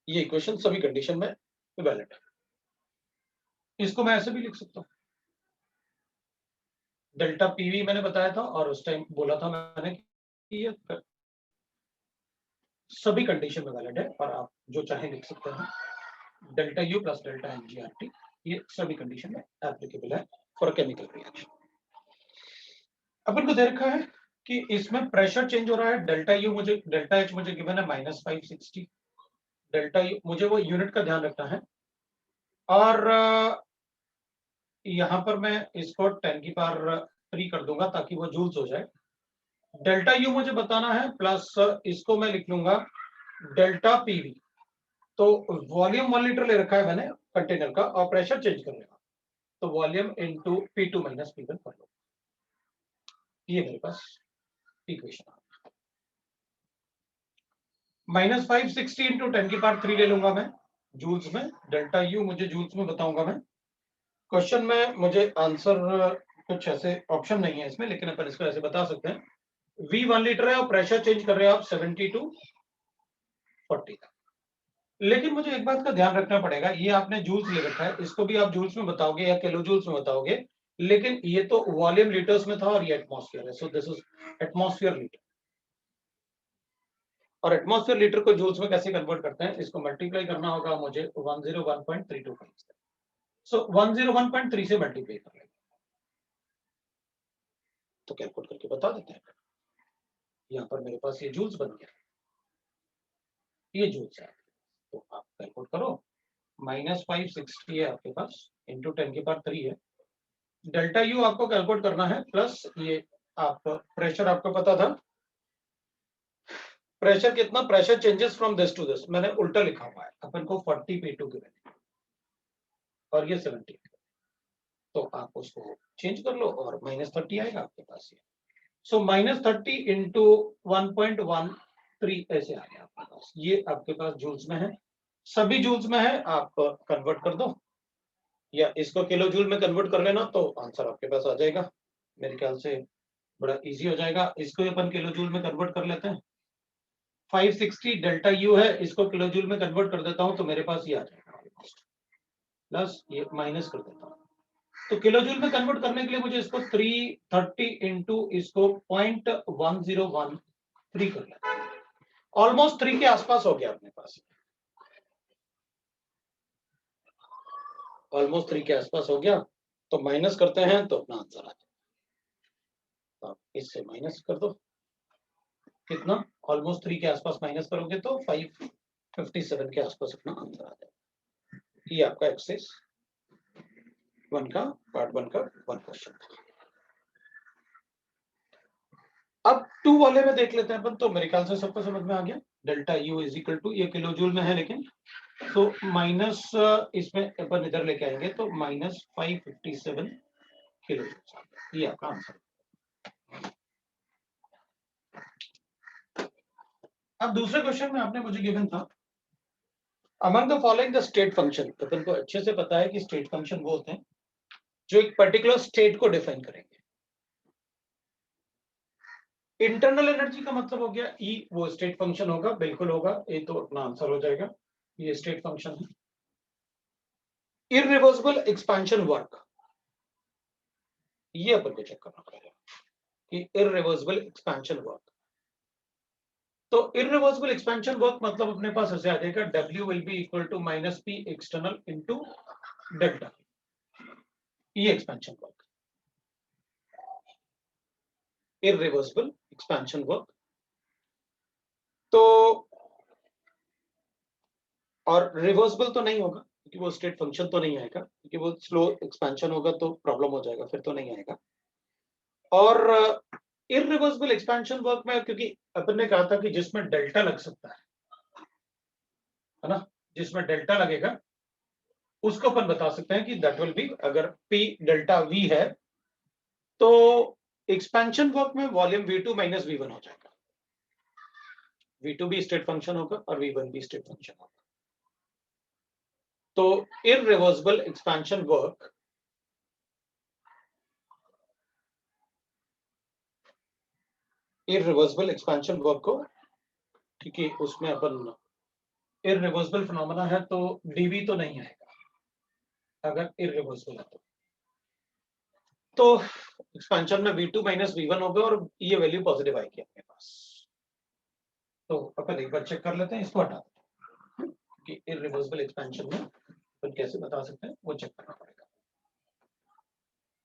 ये इक्वेशन सभी कंडीशन में वैलिड है। इसको मैं ऐसे भी लिख सकता हूँ, डेल्टा PV मैंने बताया था और उस टाइम बोला था मैंने कि ये सभी कंडीशन में वैलिड है और आप जो चाहे लिख सकते हैं। Delta U plus delta MgRT ये सभी कंडीशन में एप्लीकेबल है फॉर केमिकल रिएक्शन। अपन को दे रखा है कि इसमें प्रेशर चेंज हो रहा है। डेल्टा H मुझे गिवन है -560। डेल्टा U मुझे वो यूनिट का ध्यान रखना है और यहां पर मैं इसको 10 की पावर 3 कर दूंगा ताकि वो जूल्स हो जाए। डेल्टा U मुझे बताना है प्लस इसको मैं लिख लूंगा डेल्टा PV। तो वॉल्यूम 1 लीटर ले रखा है मैंने कंटेनर का और प्रेशर चेंज करने का, तो volume into P2 minus P1 कर लो। ये मेरे पास इक्वेशन आ गया। -560 इंटू 10 की पावर 3 ले लूंगा मैं जूल्स में। डेल्टा U मुझे जूल्स में बताऊंगा मैं। क्वेश्चन में मुझे आंसर कुछ ऐसे ऑप्शन नहीं है इसमें, लेकिन अपन इसको ऐसे बता सकते हैं। V 1 लीटर है और प्रेशर चेंज कर रहे हैं आप 70 टू 40 तक। लेकिन मुझे एक बात का ध्यान रखना पड़ेगा, ये आपने जूल्स ले रखा है, इसको भी आप जूल्स में बताओगे या किलो जूल्स में बताओगे, लेकिन ये तो वॉल्यूम लीटर्स में था और ये एटमॉस्फेयर है, so this is atmosphere litre. और एटमॉस्फेयर लीटर को जूल्स में कैसे कन्वर्ट करते हैं, इसको मल्टीप्लाई करना होगा मुझे 101.325 से। सो 101.3 से मल्टीप्लाई कर लेंगे तो कैलकुलेट करके बता देते हैं। यहाँ पर मेरे पास ये जूल्स बन गया, ये जूल्स है, तो आप कैलकुलेट करो। -560 है आपके पास इंटू 10 की पावर 3 है। डेल्टा U आपको कैलकुलेट करना है प्लस ये आप प्रेशर आपको पता था। प्रेशर कितना, pressure changes from this to this, मैंने उल्टा लिखा हुआ है। अपन को 40 P2 गिवन है और ये 70, तो आप उसको चेंज कर लो और -30 आएगा आपके पास ये। सो -30 इंटू 1.13 ऐसे आ गया आपके पास। ये आपके पास जूल्स में है, सभी जूल्स में है, आप कन्वर्ट कर दो या इसको किलो जूल में कन्वर्ट कर लेना तो आंसर आपके पास आ जाएगा। मेरे ख्याल से बड़ा इजी हो जाएगा। इसको अपन किलो जूल में कन्वर्ट कर लेते हैं। 560 डेल्टा U है, इसको किलो जूल में कन्वर्ट कर देता हूं तो मेरे पास ये आ जाएगा प्लस ये माइनस कर देता हूं। तो किलो जूल में कन्वर्ट करने के लिए मुझे इसको 330 इंटू इसको 0.1013 कर लेना। ऑलमोस्ट 3 के आसपास हो गया अपने पास। ऑलमोस्ट 3 के आसपास हो गया, तो माइनस करते हैं तो अपना आंसर आ जाए। तो आप इससे माइनस कर दो, कितना ऑलमोस्ट 3 के आसपास माइनस करोगे तो 557 के आसपास अपना आंसर आ जाए। ये आपका एक्सरसाइज 1 का पार्ट 1 का 1 क्वेश्चन। अब 2 वाले में देख लेते हैं अपन, तो मेरे ख्याल से सबको समझ में आ गया। Delta U is equal to, ये किलो जूल में है लेकिन, तो माइनस इसमें अपन इधर लेके आएंगे तो माइनस 557 किलो जूल, ये आपका आंसर। अब दूसरे क्वेश्चन में आपने मुझे गिवन था among the following the state function. अपन को अच्छे से पता है कि स्टेट फंक्शन वो होते हैं जो एक पर्टिकुलर स्टेट को डिफाइन करेंगे। इंटरनल एनर्जी का मतलब हो गया ई, वो स्टेट फंक्शन होगा, बिल्कुल होगा, ये तो अपना आंसर हो जाएगा, ये स्टेट फंक्शन है। इररिवर्सिबल एक्सपेंशन वर्क, ये अपन को चेक करना पड़ेगा कि इररिवर्सिबल एक्सपेंशन वर्क। तो इररिवर्सिबल एक्सपेंशन वर्क मतलब अपने पास ऐसे आ जाएगा, W will be equal to minus P external into delta, ये expansion work, irreversible expansion work. तो और रिवर्सिबल तो नहीं होगा क्योंकि वो स्टेट फंक्शन तो नहीं आएगा, क्योंकि वो स्लो एक्सपेंशन होगा तो प्रॉब्लम हो जाएगा, फिर तो नहीं आएगा। और इररिवर्सिबल एक्सपेंशन वर्क में, क्योंकि अपन ने कहा था कि जिसमें डेल्टा लग सकता है ना, जिसमें डेल्टा लगेगा उसको अपन बता सकते हैं कि दैट विल बी, अगर P डेल्टा V है तो एक्सपेंशन वर्क में वॉल्यूम V2 माइनस V1 हो जाएगा। V2 भी स्टेट फंक्शन होगा और V1 भी स्टेट फंक्शन होगा। तो irreversible expansion work irreversible expansion work को, ठीक है, उसमें अपन इररिवर्सिबल फिनोमेना है तो डीवी तो नहीं आएगा अगर इररिवर्सिबल है तो एक्सपेंशन में V2 माइनस V1 होगा और ये वैल्यू पॉजिटिव आएगी अपने पास। तो अपन एक बार चेक कर लेते हैं, इसको हटा देते हैं कि इररिवर्सिबल एक्सपेंशन में अपन कैसे बता सकते हैं, वो चेक करना पड़ेगा।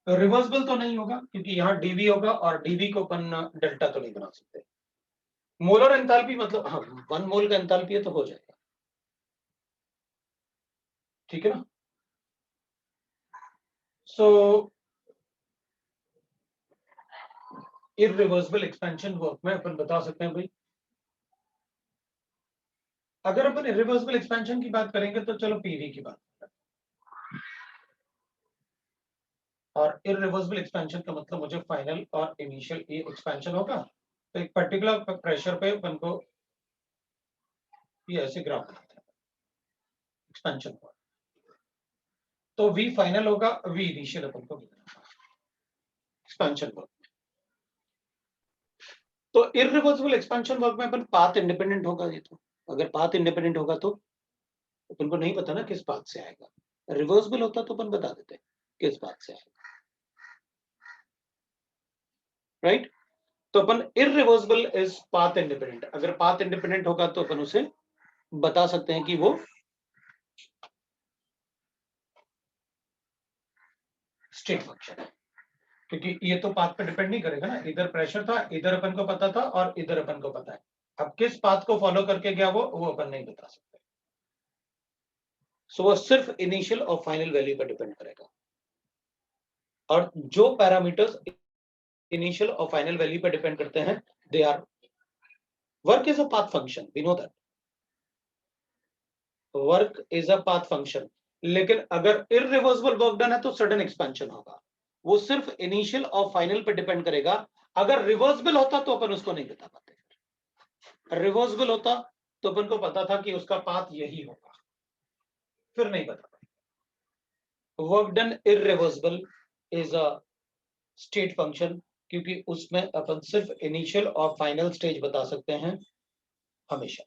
रिवर्सिबल तो नहीं होगा क्योंकि यहाँ डीवी होगा और डीवी को अपन डेल्टा तो नहीं बना सकते। मोलर एंथैल्पी मतलब हाँ, 1 मोल का एंथैल्पी है तो हो जाएगा, ठीक है ना। सो इररिवर्सिबल एक्सपेंशन वर्क में अपन बता सकते हैं भाई, अगर अपन इररिवर्सिबल एक्सपेंशन की बात करेंगे तो चलो पीवी की बात करें, और इररिवर्सिबल एक्सपेंशन का मतलब मुझे फाइनल और इनिशियल ये एक्सपेंशन होगा, तो एक पर्टिकुलर प्रेशर पे अपन को ये ऐसे ग्राफ बनाते हैं एक्सपेंशन पर, तो V फाइनल होगा, V इनिशियल अपन को एक्सपेंशन वर्क। तो इररिवर्सिबल एक्सपेंशन वर्क में अपन पाथ इंडिपेंडेंट होगा, ये तो अगर पाथ इंडिपेंडेंट होगा तो अपन को नहीं पता ना किस पाथ से आएगा, रिवर्सिबल होता तो अपन बता देते किस पाथ से आएगा, राइट। तो अपन इररिवर्सिबल इज पाथ इंडिपेंडेंट, अगर पाथ इंडिपेंडेंट होगा तो अपन उसे बता सकते हैं कि वो स्टेट फंक्शन है, क्योंकि ये तो पाथ पे डिपेंड नहीं करेगा ना, इधर प्रेशर था, इधर अपन को पता था और इधर अपन को पता है, अब किस पाथ को फॉलो करके गया वो अपन नहीं बता सकते। सो वो सिर्फ इनिशियल और फाइनल वैल्यू पर डिपेंड करेगा, और जो पैरामीटर्स इनिशियल और फाइनल वैल्यू पर डिपेंड करते हैं they are, work is a path function, we know that, work is a path function. लेकिन अगर इररिवर्सिबल वर्क डन है तो सडन एक्सपेंशन होगा, वो सिर्फ इनिशियल और फाइनल पे डिपेंड करेगा। अगर रिवर्सिबल होता तो अपन उसको नहीं बता पाते, रिवर्सिबल होता तो अपन को पता था कि उसका पाथ यही होगा, फिर नहीं बता पाते। Work done irreversible is a state function, क्योंकि उसमें अपन सिर्फ इनिशियल और फाइनल स्टेज बता सकते हैं हमेशा।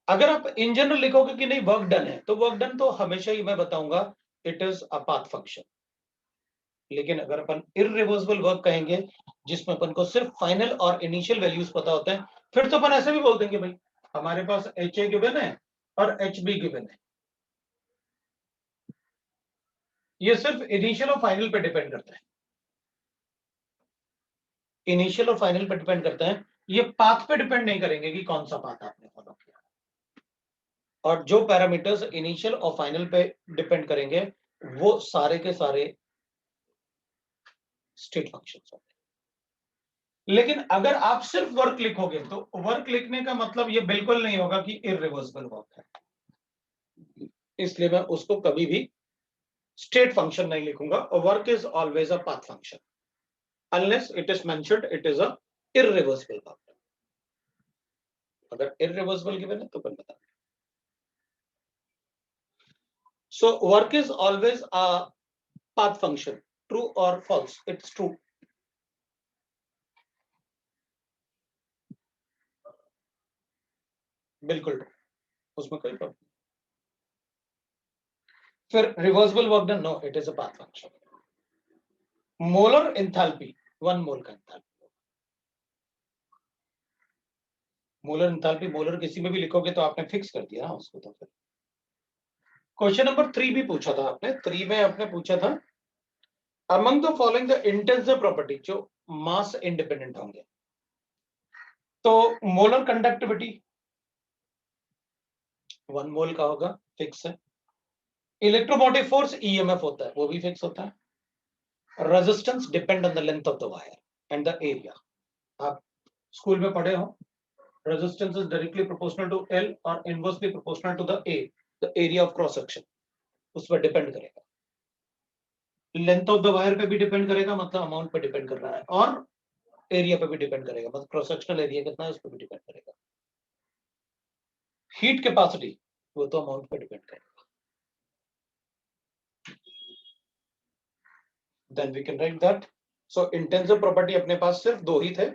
अगर आप इन जनरल लिखोगे कि नहीं वर्क डन है, तो वर्क डन तो हमेशा ही मैं बताऊंगा it is a path function. लेकिन अगर अपन इररिवर्सिबल वर्क कहेंगे जिसमें अपन को सिर्फ फाइनल और इनिशियल वैल्यूज पता होते हैं, फिर तो अपन ऐसे भी बोल देंगे भाई हमारे पास एच ए गिवन है और एच बी गिवन है, ये सिर्फ इनिशियल और फाइनल पे डिपेंड करता है, इनिशियल और फाइनल पे डिपेंड करता है, ये पाथ पे डिपेंड नहीं करेंगे कि कौन सा पाथ आपने फॉलो किया। और जो पैरामीटर्स इनिशियल और फाइनल पे डिपेंड करेंगे वो सारे के सारे स्टेट फंक्शंस होंगे। लेकिन अगर आप सिर्फ वर्क लिखोगे तो वर्क लिखने का मतलब ये बिल्कुल नहीं होगा कि इररिवर्सिबल वर्क है, इसलिए मैं उसको कभी भी स्टेट फंक्शन नहीं लिखूंगा। Work is always a path function unless it is mentioned it is a irreversible work. अगर इररिवर्सिबल गिवन है तो अपन बता। So work is always a path function, true और फॉल्स? It's true. बिल्कुल ट्रू, उसमें कोई प्रॉब्लम। फिर reversible work done, no it is a path function. Molar enthalpy, 1 mole का एंथैल्पी। मोलर एंथैल्पी, मोलर किसी में भी लिखोगे तो आपने फिक्स कर दिया ना उसको। तो फिर क्वेश्चन नंबर 3 भी पूछा था आपने, 3 में आपने पूछा था among the following the intensive property जो मास इंडिपेंडेंट होंगे। तो मोलर कंडक्टिविटी 1 मोल का होगा, फिक्स है। इलेक्ट्रोमोटिव फोर्स ईएमएफ होता है, वो भी फिक्स होता है। Resistance depend on the length of the wire and the area. आप स्कूल में पढ़े हो, resistance is directly proportional to L और inversely proportional to the A, the area of cross section। उस पर डिपेंड करेगा, लेंथ ऑफ द वायर पे भी डिपेंड करेगा, मतलब अमाउंट पे डिपेंड कर रहा है, और एरिया पे भी डिपेंड करेगा, मतलब क्रॉस सेक्शनल एरिया कितना है उस पर भी डिपेंड करेगा। हीट कैपेसिटी वो तो अमाउंट पे डिपेंड करेगा। Then we can write that. So intensive property अपने पास सिर्फ 2 ही थे।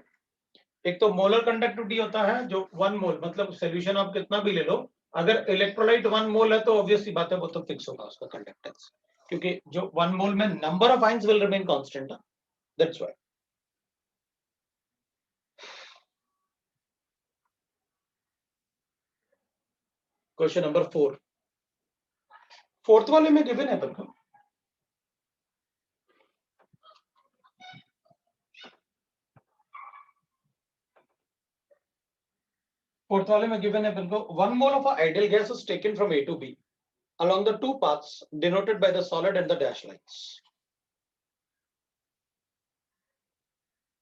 एक तो मोलर कंडक्टिविटी होता है जो 1 मोल, मतलब सॉल्यूशन आप कितना भी ले लो, अगर इलेक्ट्रोलाइट 1 मोल है तो ऑब्वियसली बात है वो तो फिक्स होगा उसका कंडक्टेंस, क्योंकि जो 1 मोल में number of ions will remain constant, that's why. Question number 4, fourth वाले में गिवन है अपन को फोर्थ वाले में गिवन है अपन को 1 mole of ideal gas is taken from A to B along the two paths denoted by the solid and the dash lines,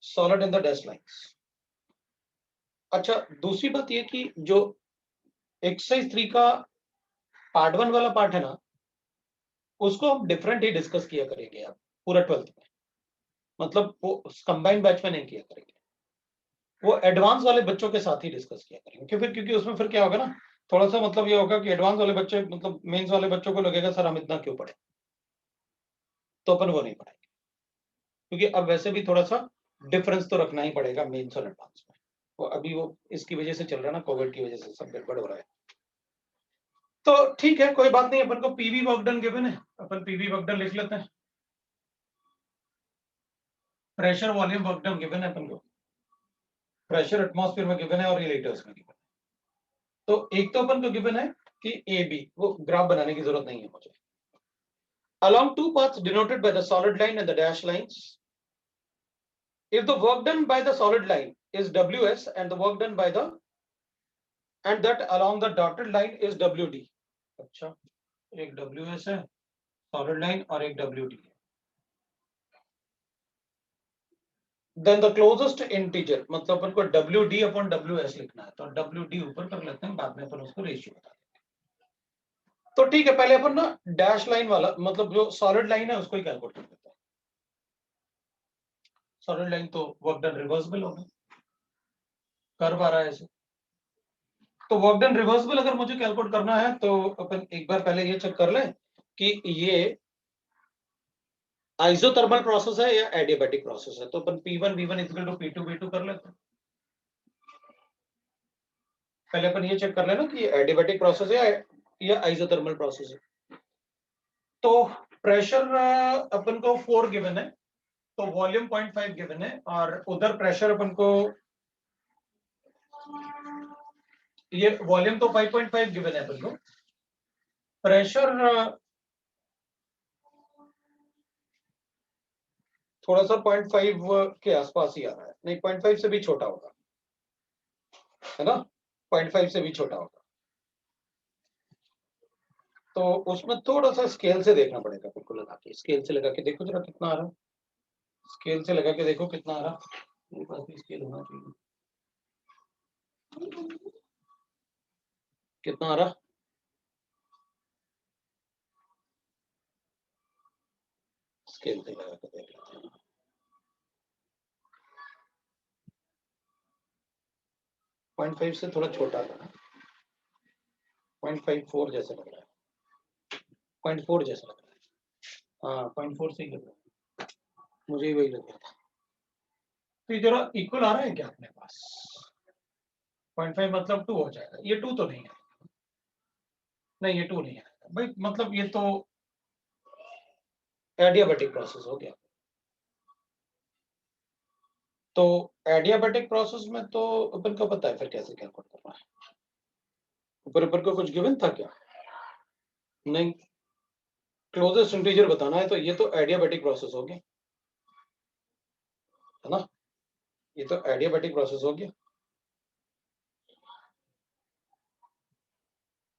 solid and the dash lines। अच्छा, दूसरी बात ये कि जो एक्सरसाइज 3 का पार्ट 1 वाला पार्ट है ना, उसको हम डिफरेंट ही डिस्कस किया करेंगे आप पूरा 12th में, मतलब वो कंबाइंड बैच में नहीं किया करेंगे, वो एडवांस वाले बच्चों के साथ ही डिस्कस किया करेंगे। क्योंकि उसमें फिर क्या होगा ना, थोड़ा सा मतलब ये होगा कि एडवांस वाले बच्चे, मतलब मेंस वाले बच्चों को लगेगा सर हम इतना क्यों पढ़े, तो अपन वो नहीं पढ़ाएंगे, क्योंकि अब वैसे भी थोड़ा सा डिफरेंस तो रखना ही पड़ेगा मेंस और एडवांस में। वो अभी वो इसकी वजह से चल रहा है ना, कोविड की वजह से सब गड़बड़ हो रहा है। तो ठीक है, कोई बात नहीं, अपन को पीवी वर्क डन गिवन है, अपन पीवी वर्क डन लिख लेते हैं। Pressure volume work done given है अपन को, प्रेशर एटमॉस्फेयर में गिवन है और ये लीटर्स में गिवन है। तो एक तो अपन को गिवन है कि ए बी, वो ग्राफ बनाने की जरूरत नहीं है मुझे। Along two paths denoted by the solid line and the dash lines, if the work done by the solid line is Ws and the work done by the and that along the dotted line is Wd। अच्छा, एक Ws है solid line और एक Wd है। Then the closest integer, मतलब अपन को Wd upon Ws लिखना है, तो Wd ऊपर कर लेते हैं, बाद में अपन उसको रेशियो बता देंगे। तो ठीक है, पहले अपन ना डैश लाइन वाला, मतलब जो सॉलिड लाइन है उसको ही कैलकुलेट कर देते हैं। सॉलिड लाइन तो वर्क डन रिवर्सिबल होगा, कर पा रहा है ऐसे, तो वर्क डन रिवर्सिबल अगर मुझे कैलकुलेट करना है तो अपन एक बार पहले ये चेक कर लें कि ये आइसोथर्मल प्रोसेस है या एडियाबैटिक प्रोसेस है। तो अपन P1 V1 equal to P2 V2 कर लेते हैं। पहले अपन ये चेक कर लेना कि ये एडियाबैटिक प्रोसेस है या आइसोथर्मल प्रोसेस है। तो प्रेशर अपन को 4 गिवन है, तो वॉल्यूम 0.5 गिवन है, और उधर प्रेशर अपन को ये वॉल्यूम तो 5.5 गिवन है अपन को, प्रेशर थोड़ा सा 0.5 के आसपास ही आ रहा है, नहीं 0.5 से भी छोटा होगा, है ना, 0.5 से भी छोटा होगा। तो उसमें थोड़ा सा स्केल से देखना पड़ेगा, बिल्कुल लगा के, स्केल से लगा के देखो जरा कितना आ रहा है, स्केल से लगा के देखो कितना आ रहा, मेरे पास भी स्केल होना चाहिए, कितना आ रहा, स्केल से लगा के देख लेते हैं। 0.5 से थोड़ा छोटा था, 0.54 जैसा लग रहा है, 0.4 जैसा लग रहा है, हाँ 0.4 से ही लग रहा है, मुझे वही लग रहा था। तो ये जरा इक्वल आ रहा है क्या अपने पास, 0.5 मतलब 2 हो जाएगा, ये 2 तो नहीं है, नहीं ये 2 नहीं है भाई, मतलब ये तो एडियाबेटिक प्रोसेस हो गया। तो एडियाबेटिक प्रोसेस में तो अपन को पता है फिर कैसे कैलकुलेट करना है, ऊपर ऊपर को कुछ गिवन था क्या, नहीं, क्लोजेस्ट इंटीजर बताना है, तो ये तो एडियाबेटिक प्रोसेस हो गया, है ना, ये तो एडियाबेटिक प्रोसेस हो गया,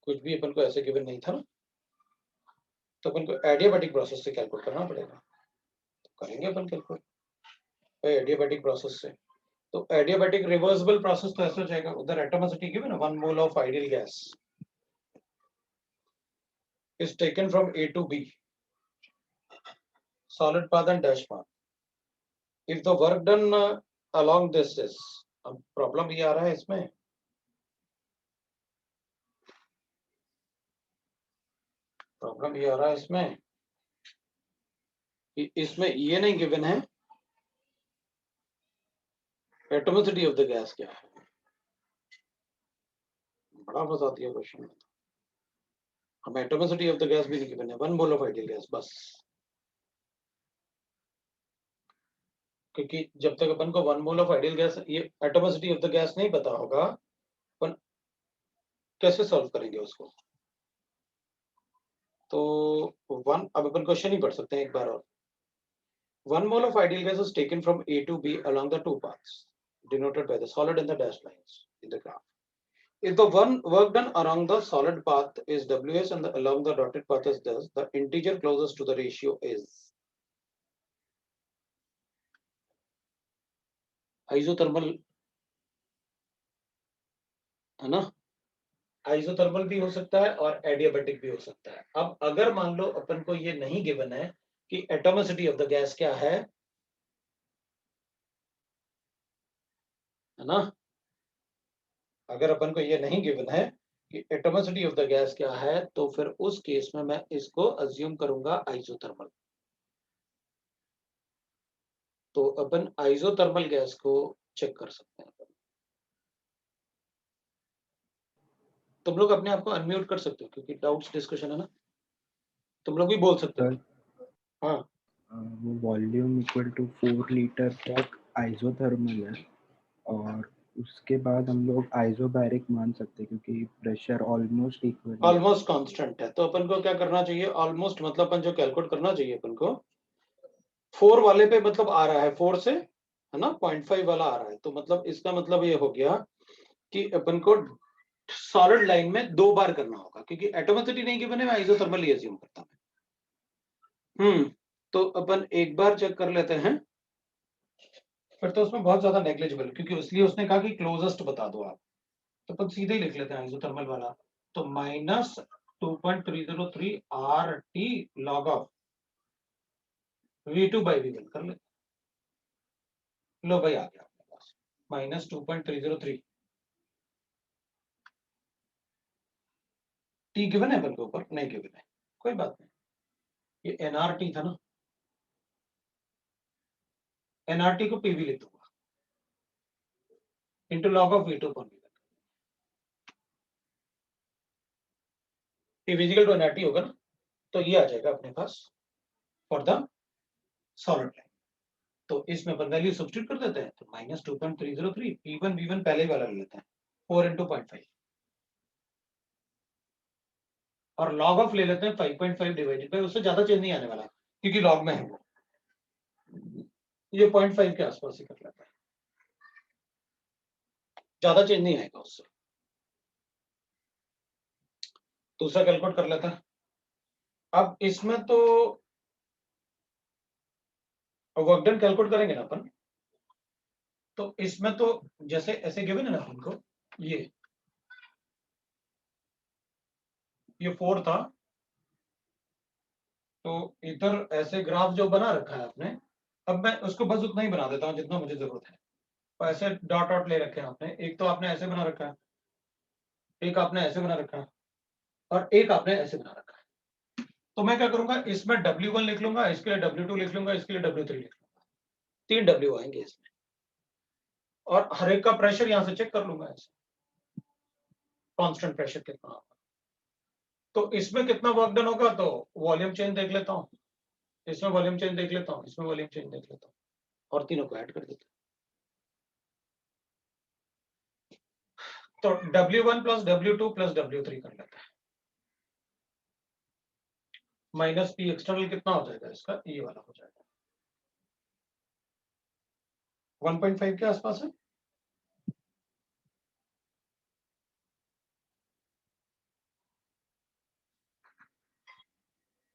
कुछ भी अपन को ऐसे गिवन नहीं था ना, तो अपन को एडियाबेटिक प्रोसेस से कैलकुलेट करना पड़ेगा, तो करेंगे अपन कैलकुलेट एडियाबेटिक प्रोसेस से। तो एडियाबेटिक रिवर्सिबल प्रोसेस तो ऐसे हो जाएगा, उधर एटॉमिसिटी गिवन है 1 mole of ideal gas is taken from A to B, solid path and dash path. If the work done along this is, अब प्रॉब्लम ये आ रहा है इसमें, प्रॉब्लम ये आ रहा है इसमें, इसमें ये नहीं गिवन है एटॉमिसिटी ऑफ द गैस क्या है, बड़ा फंसा दिया क्वेश्चन में, हमें एटॉमिसिटी ऑफ द गैस भी नहीं गिवन है, 1 मोल ऑफ आइडियल गैस बस, क्योंकि जब तक अपन को 1 मोल ऑफ आइडियल गैस, ये एटॉमिसिटी ऑफ द गैस नहीं पता होगा, अपन कैसे सॉल्व करेंगे उसको, तो वन, अब अपन क्वेश्चन ही पढ़ सकते हैं एक बार और, 1 mole of ideal gas is taken from A to B along the two paths denoted by the solid and the dashed lines in the graph. If the one work done along the solid path is Ws and along the dotted path is this, the integer closest to the ratio is isothermal, है ना, isothermal भी हो सकता है और adiabatic भी हो सकता है। अब अगर मान लो अपन को ये नहीं गिवन है कि एटॉमिसिटी ऑफ द गैस क्या है ना, अगर अपन को ये नहीं गिवन है कि एटॉमिसिटी ऑफ द गैस क्या है, तो फिर उस केस में मैं इसको अज्यूम करूंगा आइसोथर्मल। तो अपन आइसोथर्मल गैस को चेक कर सकते हैं। तुम लोग अपने आप को अनम्यूट कर सकते हो क्योंकि डाउट्स डिस्कशन है ना, तुम लोग भी बोल सकते हो। हाँ, वो वॉल्यूम इक्वल टू 4 लीटर तक आइसोथर्मल है, और उसके बाद हम लोग आइसोबैरिक मान सकते हैं क्योंकि प्रेशर ऑलमोस्ट इक्वल है, ऑलमोस्ट कांस्टेंट है। तो अपन को क्या करना चाहिए, ऑलमोस्ट मतलब अपन जो कैलकुलेट करना चाहिए अपन को 4 वाले पे मतलब आ रहा है 4 से, है ना, 0.5 वाला आ रहा है, तो मतलब इसका मतलब ये हो गया कि अपन को सॉलिड लाइन में 2 बार करना होगा, क्योंकि एटॉमिसिटी नहीं गिवन है, मैं आइसोथर्मल ही अज्यूम करता हूं। तो अपन एक बार चेक कर लेते हैं, फिर तो उसमें बहुत ज्यादा नेग्लिजिबल, क्योंकि इसलिए उसने कहा कि क्लोजेस्ट बता दो आप, तो अपन सीधे ही लिख लेते हैं आइसोथर्मल वाला। तो -2.303 RT log of V2 by V1 कर लेते, लो भाई आ गया अपने पास -2.303, टी गिवन है अपन को, ऊपर नहीं गिवन है, कोई बात नहीं, ये एनआरटी था ना, एनआरटी को पीवी लिख दूंगा into log of V2 upon V1, ये फिजिकल टू एनआरटी होगा ना, तो ये आ जाएगा अपने पास फॉर द सॉलिड लाइन। तो इसमें अपन वैल्यू सब्स्टिट्यूट कर देते हैं, तो -2.303 P1 V1 पहले ही वाला ले लेते हैं 4 into 0.5 और लॉग ऑफ ले लेते हैं 5.5 डिवाइडेड बाय, उससे ज्यादा चेंज नहीं आने वाला क्योंकि लॉग में है वो, ये 0.5 के आसपास ही कर लेता है, ज्यादा चेंज नहीं आएगा उससे। दूसरा कैलकुलेट कर लेता है। अब इसमें तो वर्क डन कैलकुलेट करेंगे ना अपन, तो इसमें तो जैसे ऐसे गिवन है ना अपन को, ये 4 था, तो इधर ऐसे ग्राफ जो बना रखा है आपने, अब मैं उसको बस उतना ही बना देता हूँ जितना मुझे जरूरत है। तो ऐसे डॉट डॉट ले रखे हैं आपने, एक तो आपने ऐसे बना रखा है, एक आपने ऐसे बना रखा है, और एक आपने ऐसे बना रखा है। तो मैं क्या करूंगा, इसमें W1 लिख लूंगा, इसके लिए W2 लिख लूंगा, इसके लिए W3 लिख लूंगा, 3 W आएंगे इसमें, और हर एक का प्रेशर यहां से चेक कर लूंगा ऐसे, कांस्टेंट प्रेशर कितना होगा। तो इसमें कितना वर्क डन होगा, तो वॉल्यूम चेंज देख लेता हूँ, इसमें वॉल्यूम चेंज देख लेता हूँ, इसमें वॉल्यूम चेंज देख लेता हूँ, और तीनों को ऐड कर देता हूँ। तो W1 plus W2 plus W3 कर लेते हैं, माइनस P एक्सटर्नल कितना हो जाएगा इसका, ये वाला हो जाएगा 1.5 के आसपास है।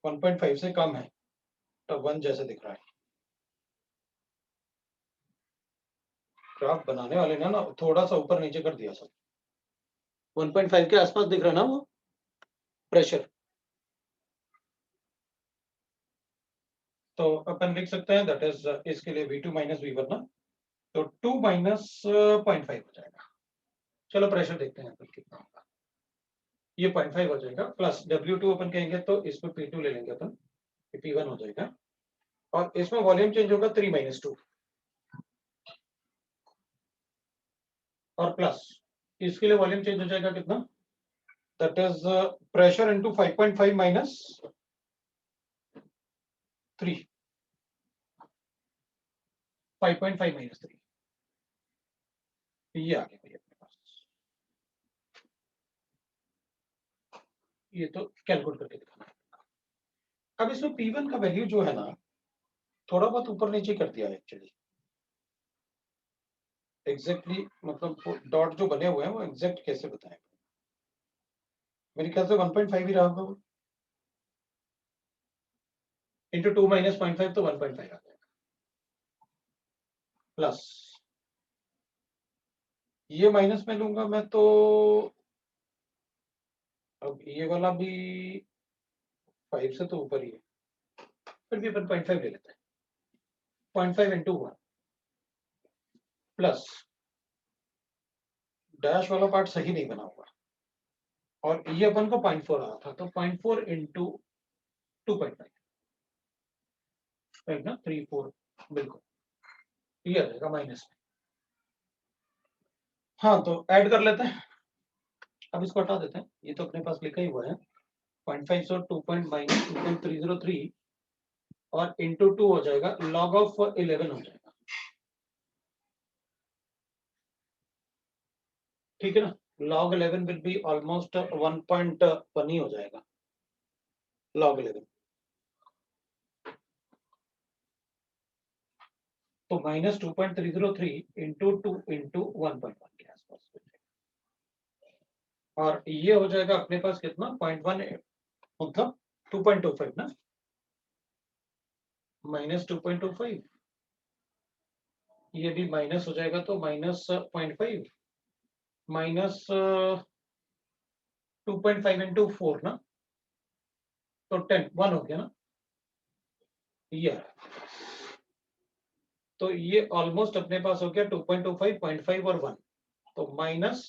वन 1.5 से कम है, तो 1 जैसे दिख रहा है। ग्राफ बनाने वाले ने ना थोड़ा सा ऊपर नीचे कर दिया सब। 1.5 के आसपास दिख रहा है ना वो प्रेशर, तो अपन लिख सकते हैं दैट इज, इसके लिए V2 माइनस V1 ना, तो 2 माइनस 0.5 हो जाएगा। चलो प्रेशर देखते हैं अपन कितना होगा, ये 0.5 हो जाएगा, प्लस W2 अपन कहेंगे तो इसमें P2 ले लेंगे अपन, P1 हो जाएगा, और इसमें वॉल्यूम चेंज होगा 3 माइनस 2, और प्लस इसके लिए वॉल्यूम चेंज हो जाएगा कितना, that is pressure into 5.5 minus 3, 5.5 minus 3, ये आ गया भैया अपने पास। ये तो कैलकुलेट करके दिखाना है। अब इसमें P1 का वैल्यू जो है ना, थोड़ा बहुत ऊपर नीचे कर दिया है एक्चुअली, एग्जैक्टली मतलब डॉट जो बने हुए हैं वो एग्जैक्ट कैसे बताएं, मेरे ख्याल से 1.5 ही रहा होगा वो, इंटू 2 माइनस 0.5 तो 1.5 आ जाएगा, प्लस ये माइनस में लूंगा मैं तो, अब ये वाला भी 5 से तो ऊपर ही है, फिर भी अपन 0.5 ले लेते हैं, 0.5 इंटू 1 प्लस डैश वाला पार्ट सही नहीं बना हुआ, और ये अपन को 0.4 आया था, तो 0.4 इंटू 2.5 ना, 3 4 बिल्कुल, ये आ जाएगा माइनस में। हाँ तो ऐड कर लेते हैं, अब इसको हटा देते हैं, ये तो अपने पास लिखा ही हुआ है, 0.5 सो 2 माइनस 2.303, और इंटू 2 हो जाएगा, लॉग ऑफ 11 हो जाएगा, ठीक है ना, log 11 विल बी ऑलमोस्ट 1.1 ही हो जाएगा, log 11, तो माइनस 2.303 इंटू 2 इंटू 1.1 के आसपास, और ये हो जाएगा अपने पास कितना 0.1, मतलब 2.25 ना, माइनस 2.25, ये भी माइनस हो जाएगा, तो माइनस 0.5 माइनस 2.5 इंटू 4 ना, तो 1 हो गया ना, ये तो ये ऑलमोस्ट अपने पास हो गया 2.25, 0.5 और 1, तो माइनस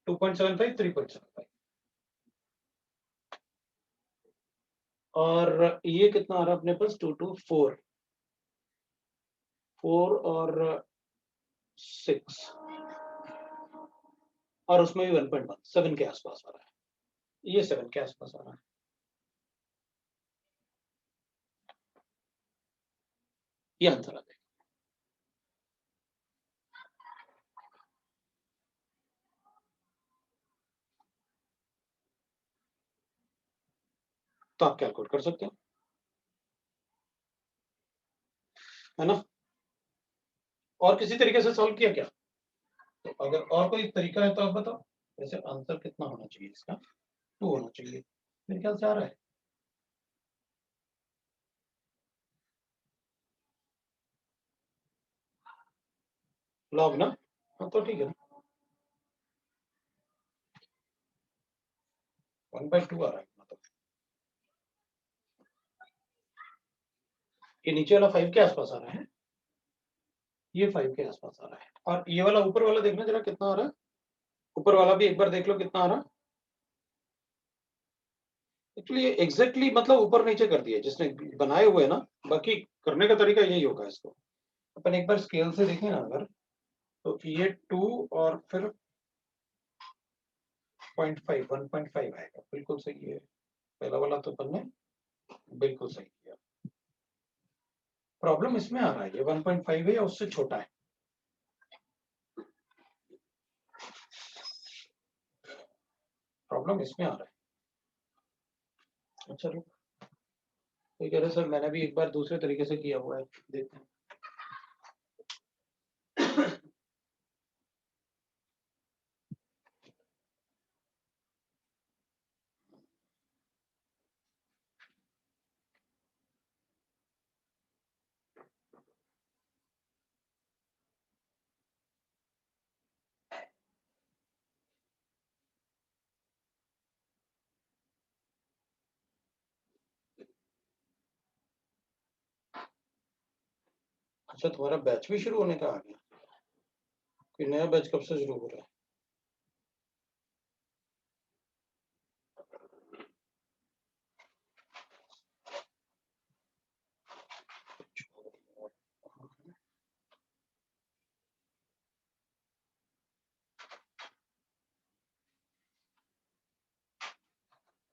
2.75, 3.75, और ये कितना आ रहा है अपने पास 2 2 4 4 और 6, और उसमें भी 1.1 7 के आसपास आ रहा है, ये 7 के आसपास आ रहा है, ये आंसर आ जाएगा। तो आप कैलकुलेट कर सकते हो, है ना। और किसी तरीके से सॉल्व किया क्या? तो अगर और कोई तरीका है तो आप बताओ। वैसे आंसर कितना होना चाहिए इसका? 2 होना चाहिए, मेरे ख्याल से आ रहा है। लॉग ना, हाँ तो ठीक है ना, 1/2 आ रहा है मतलब। ये नीचे वाला 5 के आसपास आ रहा है, ये 5 के आसपास आ रहा है, और ये वाला ऊपर वाला देखना जरा कितना आ रहा है। ऊपर वाला भी एक बार देख लो कितना आ रहा है। एक्चुअली एग्जैक्टली मतलब ऊपर नीचे कर दिया जिसने बनाए हुए ना, बाकी करने का तरीका यही होगा। इसको अपन एक बार स्केल से देखें ना अगर, तो ये 2 और फिर 0.5 1.5 आएगा, बिल्कुल सही है। पहला वाला तो अपन ने बिल्कुल सही किया। प्रॉब्लम इसमें आ रहा है, ये 1.5 है या उससे छोटा है। प्रॉब्लम इसमें आ रहा है। चलो तो कह रहे सर मैंने भी एक बार दूसरे तरीके से किया हुआ है, देखते हैं। अच्छा तुम्हारा बैच भी शुरू होने का आ गया, कोई नया बैच कब से शुरू हो रहा है?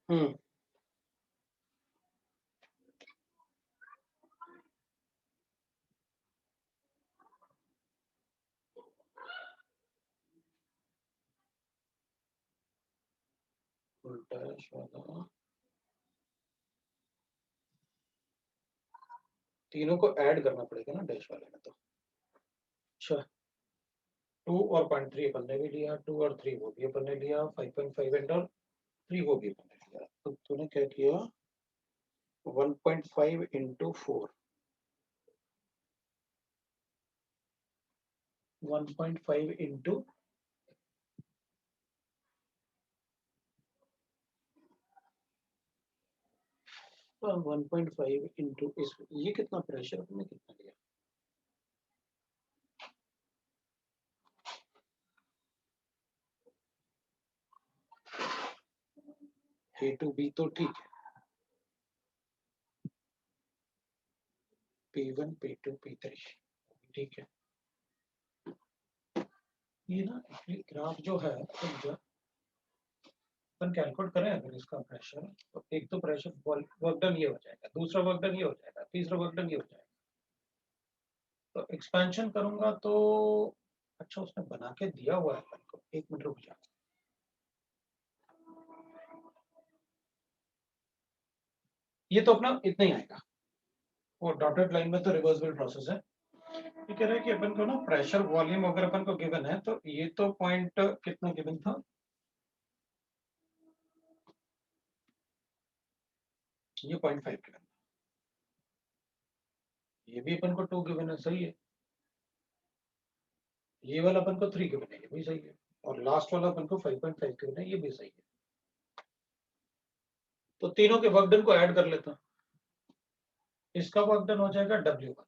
हम्म, डैश वाला तीनों को ऐड करना पड़ेगा ना डैश वाले में तो। अच्छा 2 और 0.3 अपन ने भी लिया, 2 और 3 वो भी अपन ने लिया, 5.5 एंड और 3 वो भी अपन ने लिया। तो तूने क्या किया, 1.5 इंटू 4, 1.5 इंटू 1.5 इंटू इस, ये कितना प्रेशर हमने कितना लिया? ए टू बी तो ठीक है, P1 P2 P3 ठीक है। ये ना ग्राफ जो है तो अपन कैलकुलेट करें अगर इसका प्रेशर, तो एक तो प्रेशर वर्क डन ये हो जाएगा, दूसरा वर्क डन ये हो जाएगा, तीसरा वर्क डन ये हो जाएगा। तो एक्सपेंशन करूंगा तो, अच्छा उसने बना के दिया हुआ है अपन को, 1 मिनट रुक जा। ये तो अपना इतना ही आएगा, वो डॉटेड लाइन में तो रिवर्सिबल प्रोसेस है। ये कह रहा है कि अपन को ना प्रेशर वॉल्यूम अगर अपन को गिवन है, तो ये तो पॉइंट कितना गिवन था, ये 0.5 गिवन, ये भी अपन को 2 गिवन है, सही है। ये वाला अपन को 3 गिवन है, ये भी सही है। और लास्ट वाला अपन को 5.5 गिवन है, ये भी सही है। तो तीनों के वर्क डन को ऐड कर लेता हूं। इसका वर्क डन हो जाएगा W1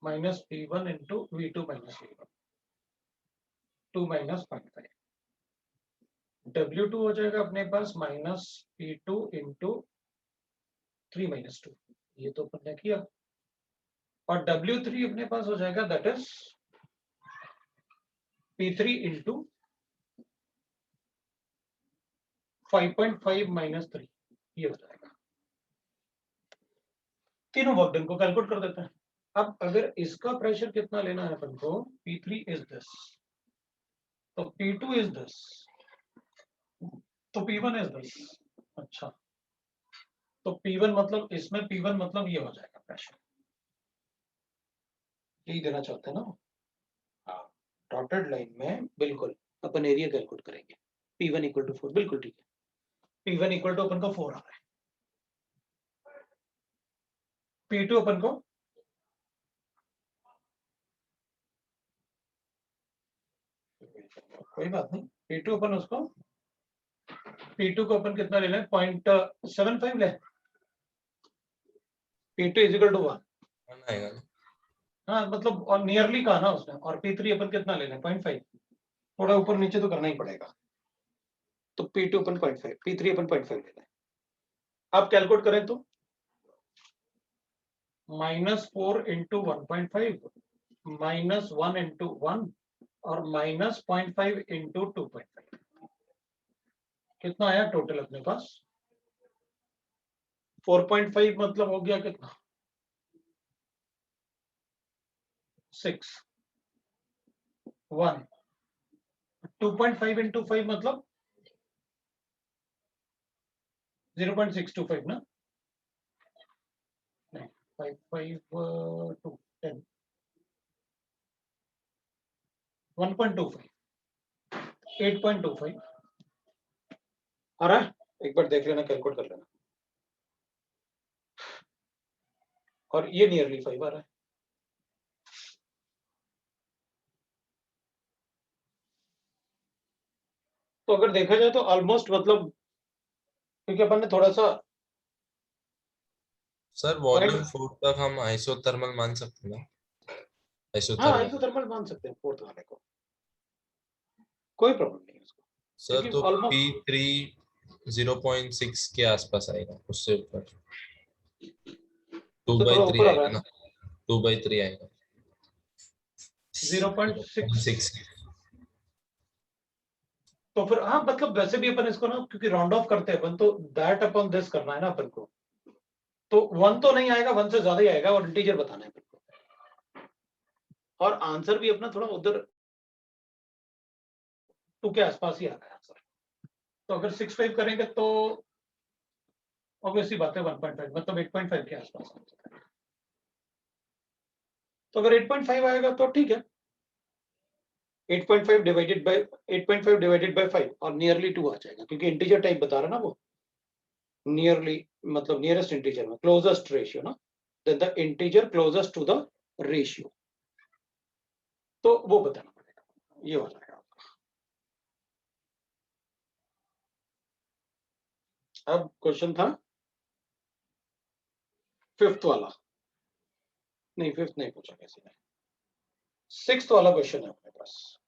minus P1 into V2 minus V1, 2 minus 0.5। W2 हो जाएगा अपने पास माइनस P2 इंटू 3 माइनस 2, ये तो अपन ने किया। और W3 अपने पास हो जाएगा that is P3 into 5.5 minus 3, ये हो जाएगा। तीनों वर्क डन को कैलकुलेट कर देते हैं। अब अगर इसका प्रेशर कितना लेना है अपन को, P3 इज दिस, तो P2 इज दिस, तो P1 इज दिस। अच्छा तो P1 मतलब इसमें P1 मतलब ये हो जाएगा प्रेशर, यही देना चाहते हैं ना। हाँ, डॉटेड लाइन में बिल्कुल अपन एरिया कैलकुलेट करेंगे। P1 इक्वल टू 4, बिल्कुल ठीक है। P1 इक्वल टू अपन को 4 आ रहा है। P2 अपन को कोई बात नहीं, P2 अपन उसको P2 को अपन कितना ले लें, 0.75 ले। P2 इज इक्वल टू 1 आएगा ना। हाँ, मतलब और नियरली कहा ना उसने। और P3 अपन कितना ले लें, 0.5। थोड़ा ऊपर नीचे तो करना ही पड़ेगा। तो P2 अपन 0.5, P3 अपन 0.5 ले लें। आप कैलकुलेट करें तो -4 इंटू 1.5 -1 इंटू 1 और -0.5 इंटू 2.5 कितना आया टोटल अपने पास? 4.5 मतलब हो गया कितना, 6 1 2.5 इंटू 5 मतलब 0.625 ना, नहीं 5 5 2 10 1.25 8.25 आ रहा है। एक बार देख लेना, कैलकुलेट कर लेना। और ये नियरली 5 आ रहा है। तो अगर देखा जाए तो ऑलमोस्ट मतलब, क्योंकि अपन ने थोड़ा सा सर वॉल्यूम 4 तक हम आइसोथर्मल मान सकते हैं ना? हाँ आइसोथर्मल आइसोथर्मल मान सकते हैं फोर्थ वाले को, कोई प्रॉब्लम नहीं है उसको, सर क्योंकि तो ऑलमोस्ट P3 0.6 के आसपास आएगा, उससे ऊपर 2 तो बाई थोड़ा 3 ऊपर आ रहा आएगा है ना, ना, 2 बाई 3 आएगा 0.6। 0.6। तो फिर हाँ, मतलब वैसे भी अपन इसको ना, क्योंकि राउंड ऑफ करते हैं अपन, तो दैट अपॉन दिस करना है ना अपन को। तो 1 तो नहीं आएगा, 1 से ज्यादा ही आएगा, और इंटीजर बताना है अपन को। और आंसर भी अपना थोड़ा उधर 2 के आसपास ही आ रहा है आंसर। तो अगर 6.5 करेंगे तो ऑब्वियसली बात है 1.5 मतलब 8.5 के आसपास आंसर है। तो अगर 8.5 आएगा तो ठीक है, 8.5 डिवाइडेड बाय 8.5 डिवाइडेड बाय 5 और नियरली 2 आ जाएगा, क्योंकि इंटीजर टाइप बता रहा ना वो, नियरली मतलब नियरेस्ट इंटीजर में क्लोजेस्ट रेशियो ना, then the integer closest to the ratio, तो वो बताना पड़ेगा, ये हो जाएगा। अब क्वेश्चन था फिफ्थ वाला, नहीं फिफ्थ नहीं पूछा किसी ने, सिक्स्थ वाला क्वेश्चन है अपने पास।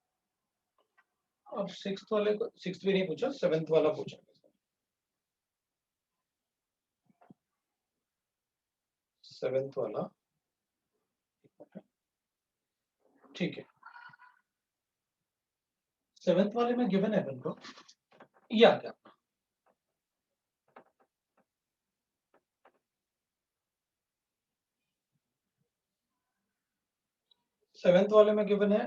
अब सिक्स्थ वाले को, सिक्स्थ भी नहीं पूछा, सेवेंथ वाला पूछा। सेवेंथ वाला ठीक है, सेवेंथ वाले में गिवन है अपन को, ये आ गया। सेवेंथ वाले में गिवन है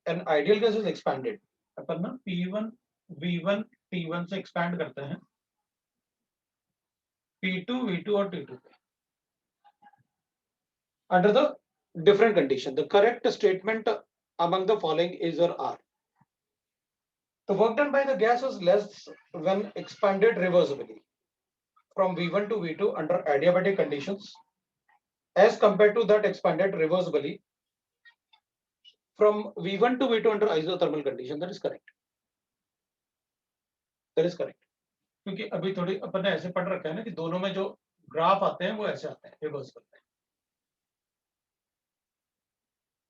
an ideal gas is expanded, अपन ना P1 V1 T1 से एक्सपैंड करते हैं P2 V2 और T2 पे under the different condition. The correct statement among the following is or are: the work done by the gas is less when expanded reversibly from V1 to V2 under adiabatic conditions as compared to that expanded reversibly from V1 to V2 under isothermal condition. That is correct. That is correct. क्योंकि अभी थोड़ी अपन ने ऐसे पढ़ रखा है ना कि दोनों में जो ग्राफ आते हैं वो ऐसे आते हैं रिवर्सिबल में।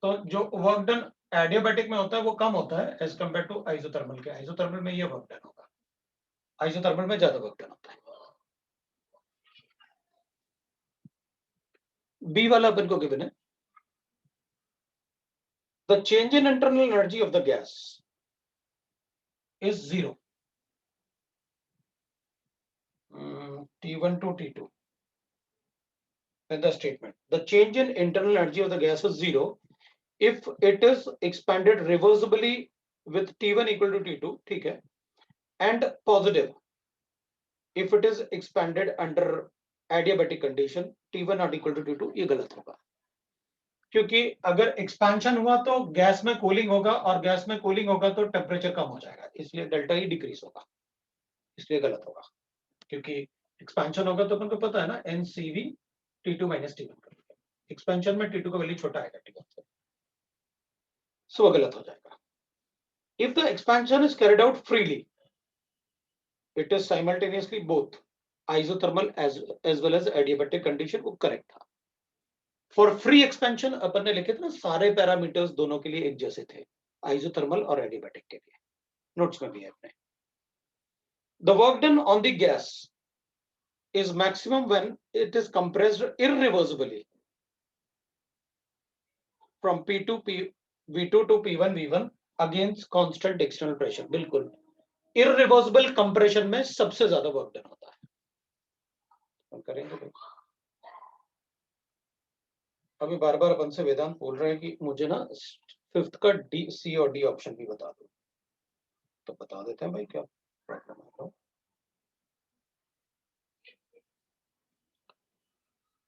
तो जो वर्क डन एडियाबैटिक में होता है वो कम होता है एज कंपेयर टू आइसोथर्मल के। आइसोथर्मल में ये वर्क डन होगा, आइसोथर्मल में ज्यादा वर्क डन होता है। बी वाला अपन को गिवन है the change in internal energy of the gas is 0 T1 to T2. Then the statement, the change in internal energy of the gas is 0 if it is expanded reversibly with T1 equal to T2, ठीक है, and positive if it is expanded under adiabatic condition T1 not equal to T2, ये गलत होगा। क्योंकि अगर expansion हुआ तो gas में कूलिंग होगा, और गैस में कूलिंग होगा तो टेम्परेचर कम हो जाएगा, इसलिए डेल्टा ई डिक्रीज होगा, इसलिए गलत होगा। क्योंकि एक्सपेंशन होगा तो अपन को पता है ना, NCV T2 minus T1, expansion में T2 का वैल्यू छोटा आएगा T1 से, सो गलत हो जाएगा। If the expansion is carried out freely, it is simultaneously both isothermal as well as adiabatic condition, वो करेक्ट था। फॉर फ्री एक्सपेंशन अपन ने लिखे थे ना, सारे पैरामीटर्स दोनों के लिए एक जैसे थे, आइसोथर्मल और एडियाबैटिक के लिए, नोट्स में भी है अपने। The work done on the gas is maximum when it is compressed irreversibly from P2 V2 to P1 V1 against constant external pressure। बिल्कुल irreversible compression में सबसे ज्यादा वर्क डन होता है। हम करेंगे अभी बार बार अपन से वेदांत बोल रहे हैं कि मुझे ना 5th का डी, सी और डी ऑप्शन भी बता दो, तो बता देते हैं भाई, क्या प्रॉब्लम है।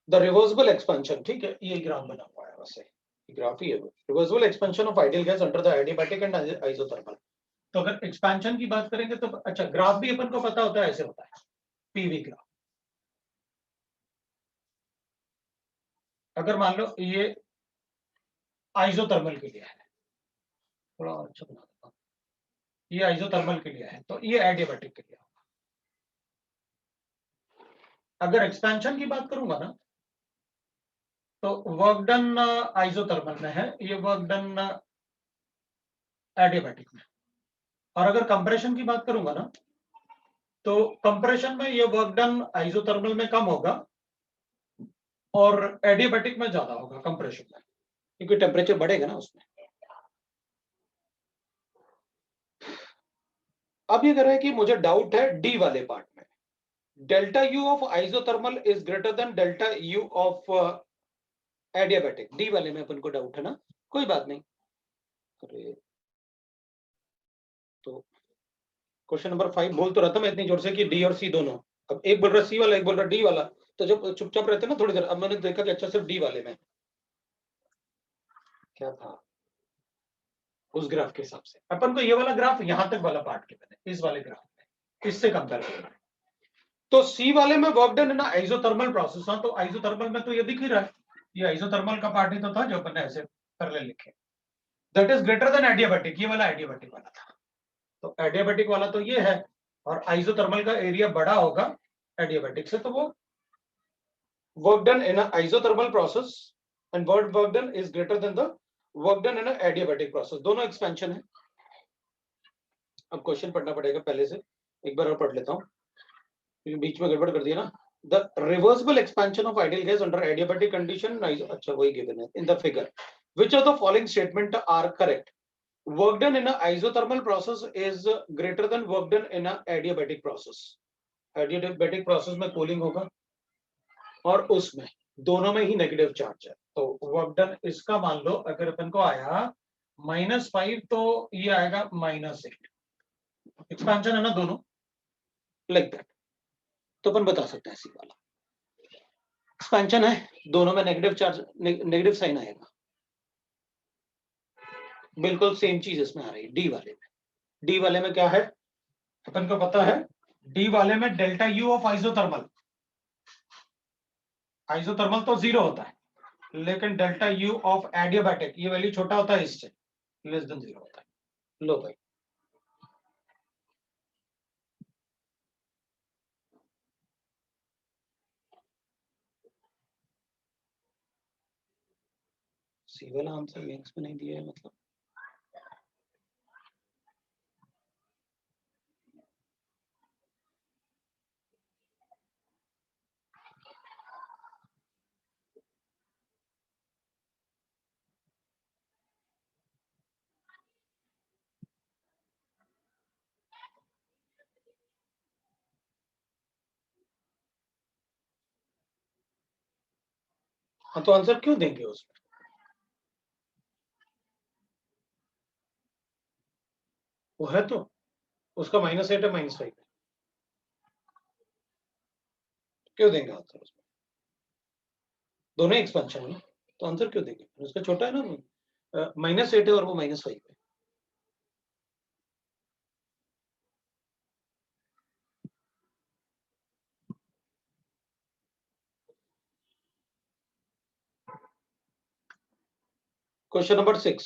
द रिवर्सिबल एक्सपेंशन, ठीक है, ये ग्राफ बना हुआ है, वैसे ग्राफ ही है। Reversible expansion of ideal gas under the adiabatic and isothermal. तो अगर एक्सपेंशन की बात करेंगे तो अच्छा, ग्राफ भी अपन को पता होता है, ऐसे होता है पीवी ग्राफ। अगर मान लो ये आइसोथर्मल के लिए है, थोड़ा अच्छा बना देता हूं, ये आइसोथर्मल के लिए है, तो ये एडियाबैटिक के लिए होगा। अगर एक्सपेंशन की बात करूंगा ना, तो वर्क डन आइसोथर्मल में है, ये वर्क डन एडियाबैटिक में। और अगर कंप्रेशन की बात करूंगा ना, तो कंप्रेशन में ये वर्क डन आइसोथर्मल में कम होगा और एडियाबैटिक में ज्यादा होगा कंप्रेशन में, क्योंकि टेम्परेचर बढ़ेगा ना उसमें। अब ये कह रहा है कि मुझे डाउट है डी वाले पार्ट में, delta U of isothermal is greater then delta U of adiabatic. D वाले में अपन को डाउट है ना, कोई बात नहीं। अरे तो क्वेश्चन नंबर 5 बोल तो रहा था मैं इतनी जोर से कि डी और सी दोनों, अब एक बोल रहा सी वाला, एक बोल रहा डी वाला, तो जब चुपचाप रहते ना थोड़ी देर, अब मैंने देखा कि अच्छा सिर्फ डी वाले में क्या था उस ग्राफ के हिसाब से। अपन को ये वाला ग्राफ यहां तक वाला पार्ट के बने, इस वाले ग्राफ में इससे कंपेयर करना है। तो सी वाले में work done in isothermal process, तो आइसोथर्मल में तो ये दिख ही रहा है, ये आइसोथर्मल का पार्ट ही तो था जो अपन ने ऐसे पैरेलल लिखे। That is greater then adiabatic, ये वाला एडियाबैटिक वाला था, तो एडियाबैटिक वाला तो ये है, और आइसोथर्मल का एरिया बड़ा होगा एडियाबैटिक से, तो वो work done in isothermal process and work done is greater then the work done in adiabatic process. दोनों एक्सपेंशन है। अब क्वेश्चन पढ़ना पड़ेगा पहले से, एक बार और पढ़ लेता हूं क्योंकि बीच में गड़बड़ कर दिया ना। The reversible expansion of ideal gas under adiabatic condition, अच्छा वही गिवन है in the figure, which of the following statement are correct. Work done in isothermal process is greater than work done in adiabatic process. Adiabatic process में cooling होगा और उसमें दोनों में ही negative charge है, तो वर्क डन इसका मान लो अगर अपन को आया -5, तो ये आएगा -8। एक्सपेंशन है ना दोनों, लाइक दैट, तो अपन बता सकते हैं सी वाला एक्सपेंशन है, दोनों में नेगेटिव चार्ज, नेगेटिव साइन आएगा। बिल्कुल सेम चीज इसमें आ रही है डी वाले में। डी वाले में क्या है अपन को पता है, डी वाले में delta U of isothermal, isothermal तो 0 होता है, लेकिन डेल्टा यू ऑफ एडियाबैटिक ये वैल्यू छोटा होता है, इससे लेस देन 0 होता है। लो भाई सी वाला आंसर मैक्स में नहीं दिया है मतलब। हाँ तो आंसर क्यों देंगे उसमें, वो है तो उसका -8 है -5 है, क्यों देंगे आंसर उसमें, दोनों एक्सपेंशन है ना। तो आंसर क्यों देंगे, उसका छोटा है ना, -8 है और वो -5 है। Question number 6,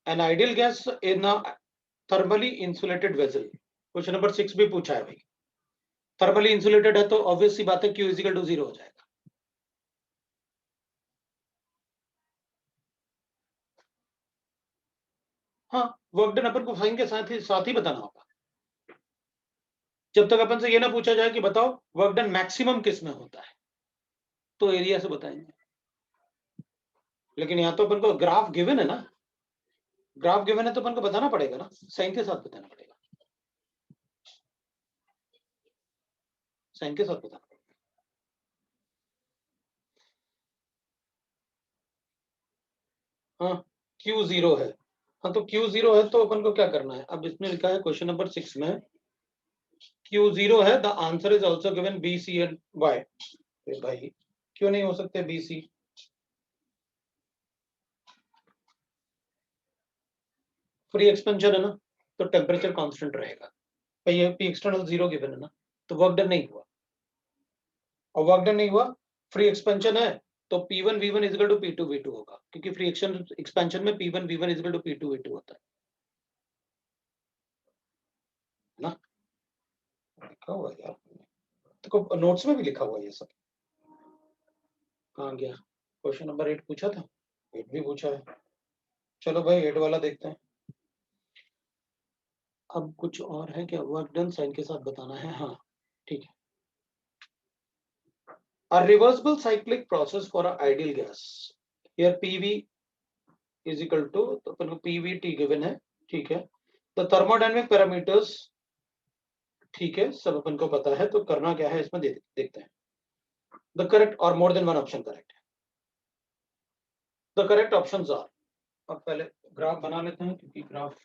N ideal gas in a thermally insulated vessel. Question number 6 भी पूछा है भाई, थर्मली इंसुलेटेड है तो ऑब्वियस सी बात है Q = 0 हो जाएगा। हाँ, वर्क डन अपन को साइन के साथ ही बताना होगा, जब तक अपन से ये ना पूछा जाए कि बताओ वर्क डन मैक्सिमम किस में होता है, तो एरिया से बताएंगे। लेकिन यहाँ तो अपन को ग्राफ गिवन है ना, ग्राफ गिवन है तो अपन को बताना पड़ेगा ना, साइन के साथ बताना पड़ेगा, साइन के साथ बताना पड़ेगा। हाँ, Q0 है, हाँ तो Q0 है तो अपन को क्या करना है, अब इसमें लिखा है क्वेश्चन नंबर 6 में Q0 है, the answer is also given B, C and Y। भाई क्यों नहीं हो सकते B, C? फ्री एक्सपेंशन है ना, तो टेम्परेचर कांस्टेंट रहेगा। भाई ये P एक्सटर्नल 0 गिवन है ना, तो वर्क डन नहीं हुआ, और वर्क डन नहीं हुआ, फ्री एक्सपेंशन है, तो P1 V1 = P2 V2 होगा, क्योंकि फ्री एक्सपेंशन में P1 V1 = P2 V2 होता है ना। लिखा हुआ है यार, तो नोट्स में भी लिखा हुआ है ये सब। कहाँ गया, क्वेश्चन नंबर 8 पूछा था, 8 भी पूछा है। चलो भाई 8 वाला देखते हैं। अब कुछ और है क्या, वर्क डन साइन के साथ बताना है, हाँ ठीक है। A reversible cyclic process for an ideal gas. Here PV = तो अपन को PVT गिवन है, ठीक है। तो थर्मोडायनेमिक पैरामीटर्स, ठीक है, सब अपन को पता है, तो करना क्या है इसमें देखते हैं। द करेक्ट और more than one option correct है। द करेक्ट ऑप्शंस आर, अब पहले ग्राफ बना लेते हैं, क्योंकि ग्राफ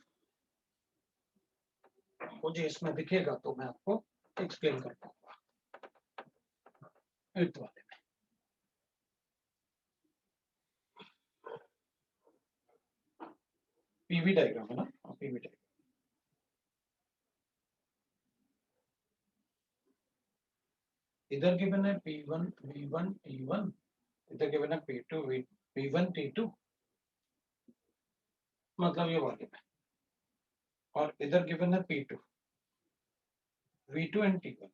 मुझे इसमें दिखेगा तो मैं आपको एक्सप्लेन कर पाऊंगा। 8th वाले में पीवी डायग्राम है ना, पीवी डायग्राम इधर गिवन है P1 V1 T1, इधर गिवन है P2 V1 T2, मतलब ये वाले में, और इधर गिवन है P2 V2 and T1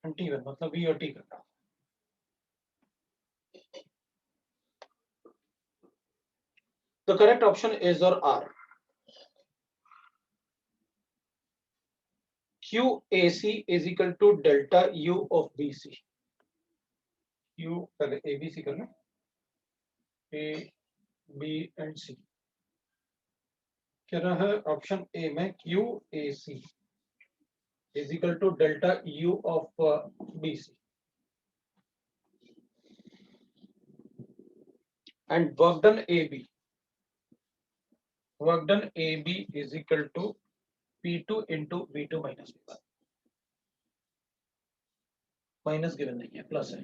and T1, मतलब V और T का graph. The correct option is or R. QAC is equal to delta U of BC. Q पहले ABC कर लो, A, B एंड C। कह रहा है ऑप्शन ए में QAC is equal to delta U of BC and work done AB is equal to P2 into V2 minus V1। Minus given नहीं है, plus है।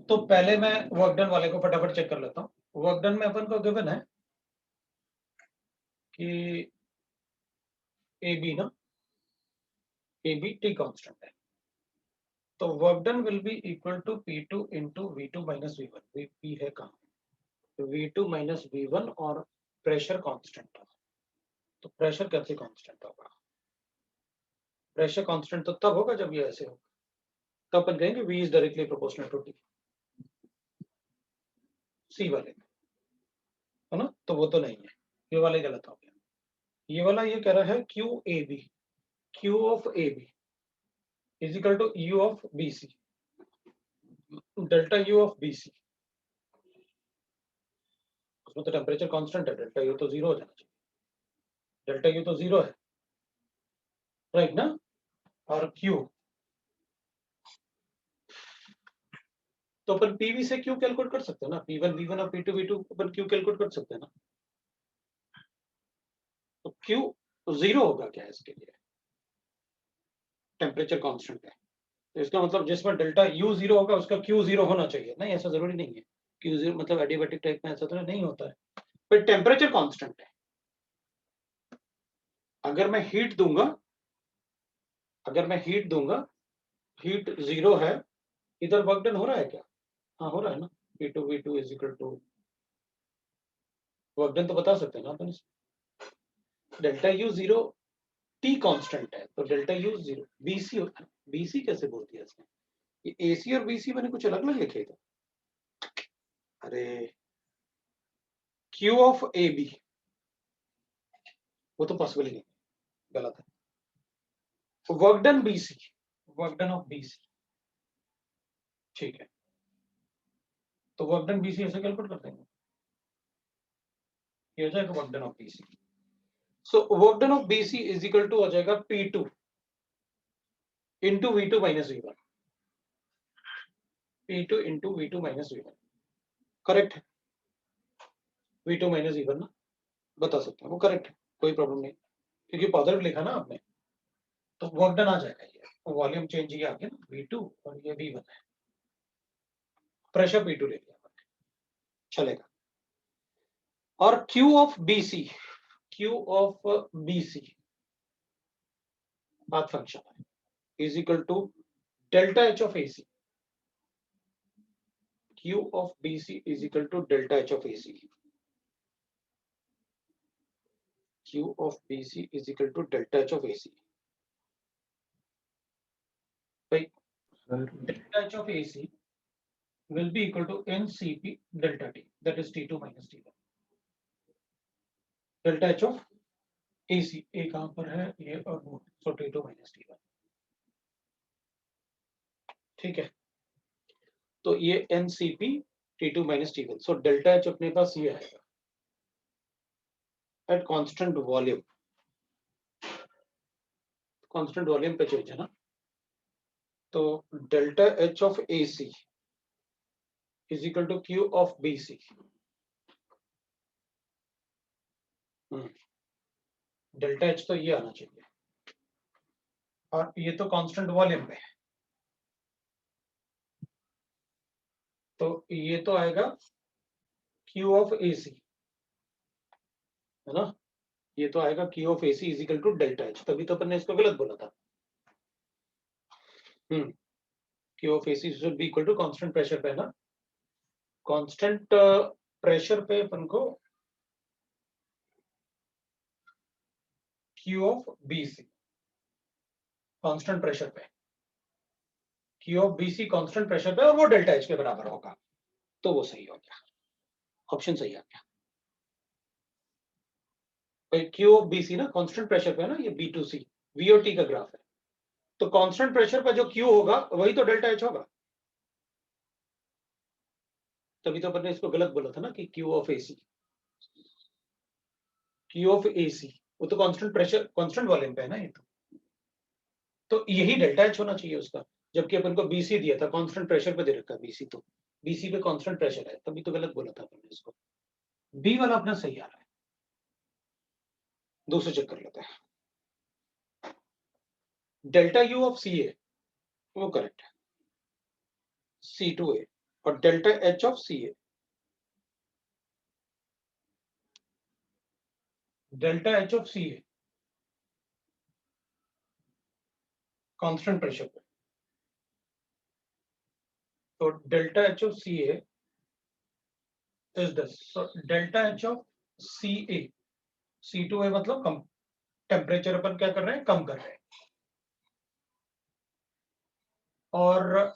तो पहले मैं वर्क डन वाले को फटाफट चेक कर लेता हूँ। वर्क डन में अपन को गिवन है कि AB ना, AB T कांस्टेंट है, तो work done will be equal to P2 into V2 minus V1। P है कहाँ, तो V2 minus V1, और प्रेशर कांस्टेंट है, तो प्रेशर कैसे कांस्टेंट होगा, प्रेशर कांस्टेंट तो तब होगा जब ये ऐसे होगा, तब अपन कहेंगे V is directly proportional to T, C वाले में, है ना, तो वो तो नहीं है, ये वाला गलत हो गया। ये वाला ये कह रहा है QAB, Q of AB is equal to U of BC, delta U of BC, उसमें तो टेम्परेचर कांस्टेंट है, डेल्टा U तो 0 हो जाना चाहिए, डेल्टा U तो 0 है, राइट ना, और Q तो अपन PV से Q कैलकुलेट कर सकते हैं ना, P1 V1 और P2 V2 अपन Q कैलकुलेट कर सकते हैं ना, तो Q 0 होगा क्या इसके लिए, टेम्परेचर कांस्टेंट है, तो इसका मतलब जिसमें डेल्टा यू 0 होगा उसका क्यू 0 होना चाहिए। नहीं, ऐसा जरूरी नहीं है। क्यू 0 मतलब एडियाबैटिक टाइप में ऐसा तो नहीं होता है, पर टेम्परेचर कांस्टेंट है। अगर मैं हीट दूंगा, हीट 0 है, इधर वर्क डन हो रहा है क्या? हाँ हो रहा है ना। P2 V2 is equal to work done, तो बता सकते हैं ना अपन। डेल्टा यू 0 टी कांस्टेंट है, तो डेल्टा यू 0 बीसी होता है। बीसी कैसे बोल दिया इसने? ये एसी और बीसी मैंने कुछ अलग अलग लिखे थे। अरे क्यू ऑफ ए बी, वो तो पॉसिबल ही नहीं, गलत है। Work done BC, work done of BC, ठीक है। तो वर्क डन बीसी ऐसे कैलकुलेट कर देंगे, ये हो जाएगा work done of BC. So work done of BC is equal to हो जाएगा P2 into V2 minus V1, P2 into V2 minus V1, correct है। V2 माइनस V1 ना, बता सकते हैं वो करेक्ट है, कोई प्रॉब्लम नहीं, क्योंकि पॉजिटिव लिखा ना आपने, तो वर्क डन आ जाएगा। ये वॉल्यूम चेंज ये आ गया ना, V2 और ये V1 है, प्रेशर P2 ले लिया चलेगा। और Q of BC, Q of BC path function है, is equal to delta H of AC, Q of BC is equal to delta H of AC, Q of BC is equal to delta H of AC. By delta H of AC will be equal to NCP delta T, that is T2 minus T1. Delta H of AC, A कहां पर है ये और वो, so T2 minus T1, ठीक है। तो ये NCP T2 minus T1, so delta H अपने पास ये आएगा at constant volume, constant volume पे चेंज है ना, तो delta H of AC is equal to Q of BC. Delta H तो ये आना चाहिए, और ये तो कांस्टेंट वॉल्यूम पे है, तो ये तो आएगा Q ऑफ AC, है ना, ये तो आएगा Q of AC is equal to delta H, तभी तो अपन ने इसको गलत बोला था। Q of AC should be equal to constant pressure पे, है ना, कांस्टेंट प्रेशर पे अपन को Q of BC constant pressure पे, Q of BC constant pressure पे, और वो डेल्टा H के बराबर होगा, तो वो सही हो गया, ऑप्शन सही आ गया। Q ऑफ BC ना कांस्टेंट प्रेशर पे है ना, ये B2C V और T का ग्राफ है, तो कांस्टेंट प्रेशर पर जो Q होगा वही तो डेल्टा H होगा, तभी तो अपन ने इसको गलत बोला था ना कि Q of AC, Q of AC वो तो कांस्टेंट प्रेशर कांस्टेंट वॉल्यूम पे है ना, ये तो यही डेल्टा H होना चाहिए उसका, जबकि अपन को BC दिया था, कांस्टेंट प्रेशर पे दे रखा है BC, तो BC पे कांस्टेंट प्रेशर है, तभी तो गलत बोला था अपन ने इसको। B वाला अपना सही आ रहा है, दूसरे चेक कर लेते हैं। डेल्टा U ऑफ CA वो करेक्ट है, C2A, और delta H of CA, delta H of CA constant pressure पे, तो delta H of CA is this, so delta H of CA, C2A मतलब कम टेम्परेचर अपन क्या कर रहे हैं, कम कर रहे हैं, और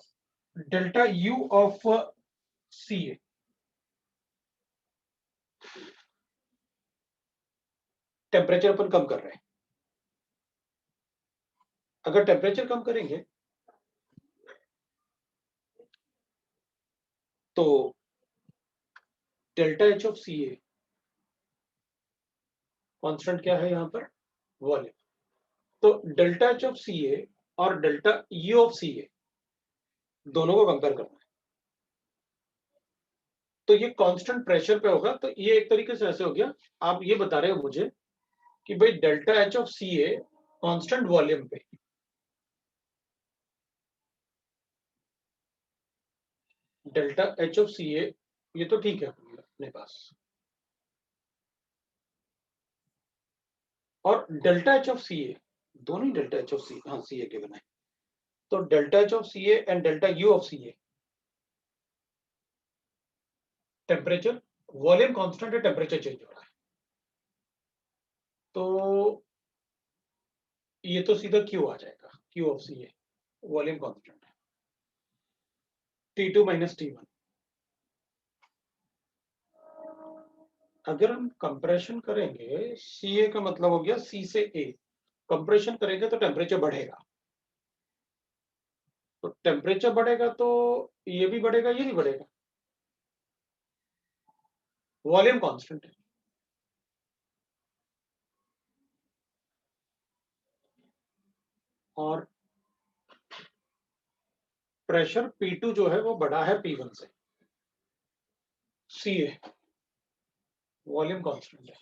delta U of CA temperature अपन कम कर रहे हैं। अगर टेम्परेचर कम करेंगे तो delta H of CA constant क्या है यहाँ पर, वॉल्यूम, तो डेल्टा H ऑफ CA और डेल्टा U ऑफ CA दोनों को कंपेयर करना है, तो ये कांस्टेंट प्रेशर पे होगा, तो ये एक तरीके से ऐसे हो गया, आप ये बता रहे हो मुझे कि भाई delta H of CA constant volume पे, delta H of C A, ये तो ठीक है अपने पास, और delta H of C A, दोनों ही डेल्टा एच ऑफ सी, हाँ सी ए के बनाए, तो delta H of C A and delta U of C A, temperature, volume constant है, टेम्परेचर चेंज हो रहा है, तो ये तो सीधा क्यू आ जाएगा, Q of C A, volume constant है, T2 माइनस T1। अगर हम कंप्रेशन करेंगे, सी ए का मतलब हो गया सी से ए, कंप्रेशन करेंगे तो टेम्परेचर बढ़ेगा, तो टेम्परेचर बढ़ेगा तो ये भी बढ़ेगा, ये भी बढ़ेगा, वॉल्यूम कांस्टेंट है, और प्रेशर P2 जो है वो बड़ा है P1 से, सी ए वॉल्यूम कांस्टेंट है,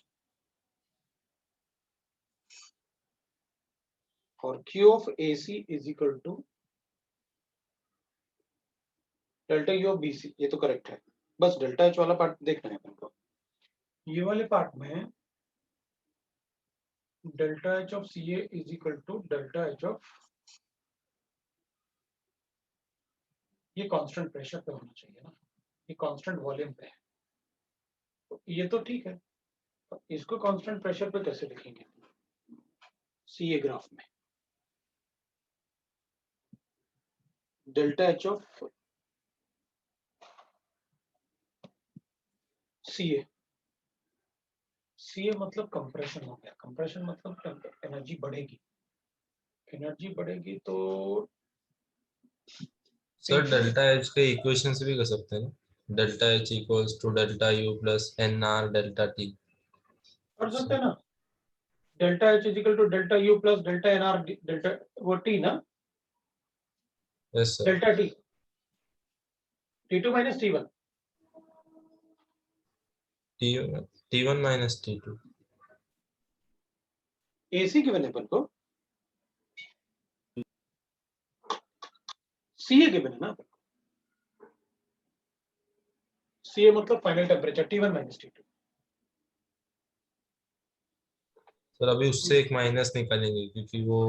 और Q of AC is equal to delta U of BC, ये तो करेक्ट है, बस डेल्टा एच वाला पार्ट देखना है अपन को, ये वाले पार्ट में delta H of C A is equal to delta H of, ये कांस्टेंट प्रेशर पे होना चाहिए ना, ये कांस्टेंट वॉल्यूम पे है, तो ये तो ठीक है, तो इसको कांस्टेंट प्रेशर पे कैसे लिखेंगे सी ए ग्राफ में, डेल्टा एच ऑफ सी ए मतलब कंप्रेशन हो गया, कंप्रेशन मतलब एनर्जी बढ़ेगी, एनर्जी बढ़ेगी तो सर डेल्टा एच के इक्वेशन से भी कर सकते हैं ना, delta H equals to delta U plus N R delta T. कर सकते हैं ना, delta H is equal to delta U plus delta N R delta वो टी ना, yes sir. Delta T, T2 minus T1, T T one minus T two. AC given है अपन को, CA given है ना अपन को, CA मतलब final temperature T1 minus T2, sir अभी उससे एक माइनस निकालेंगे क्योंकि वो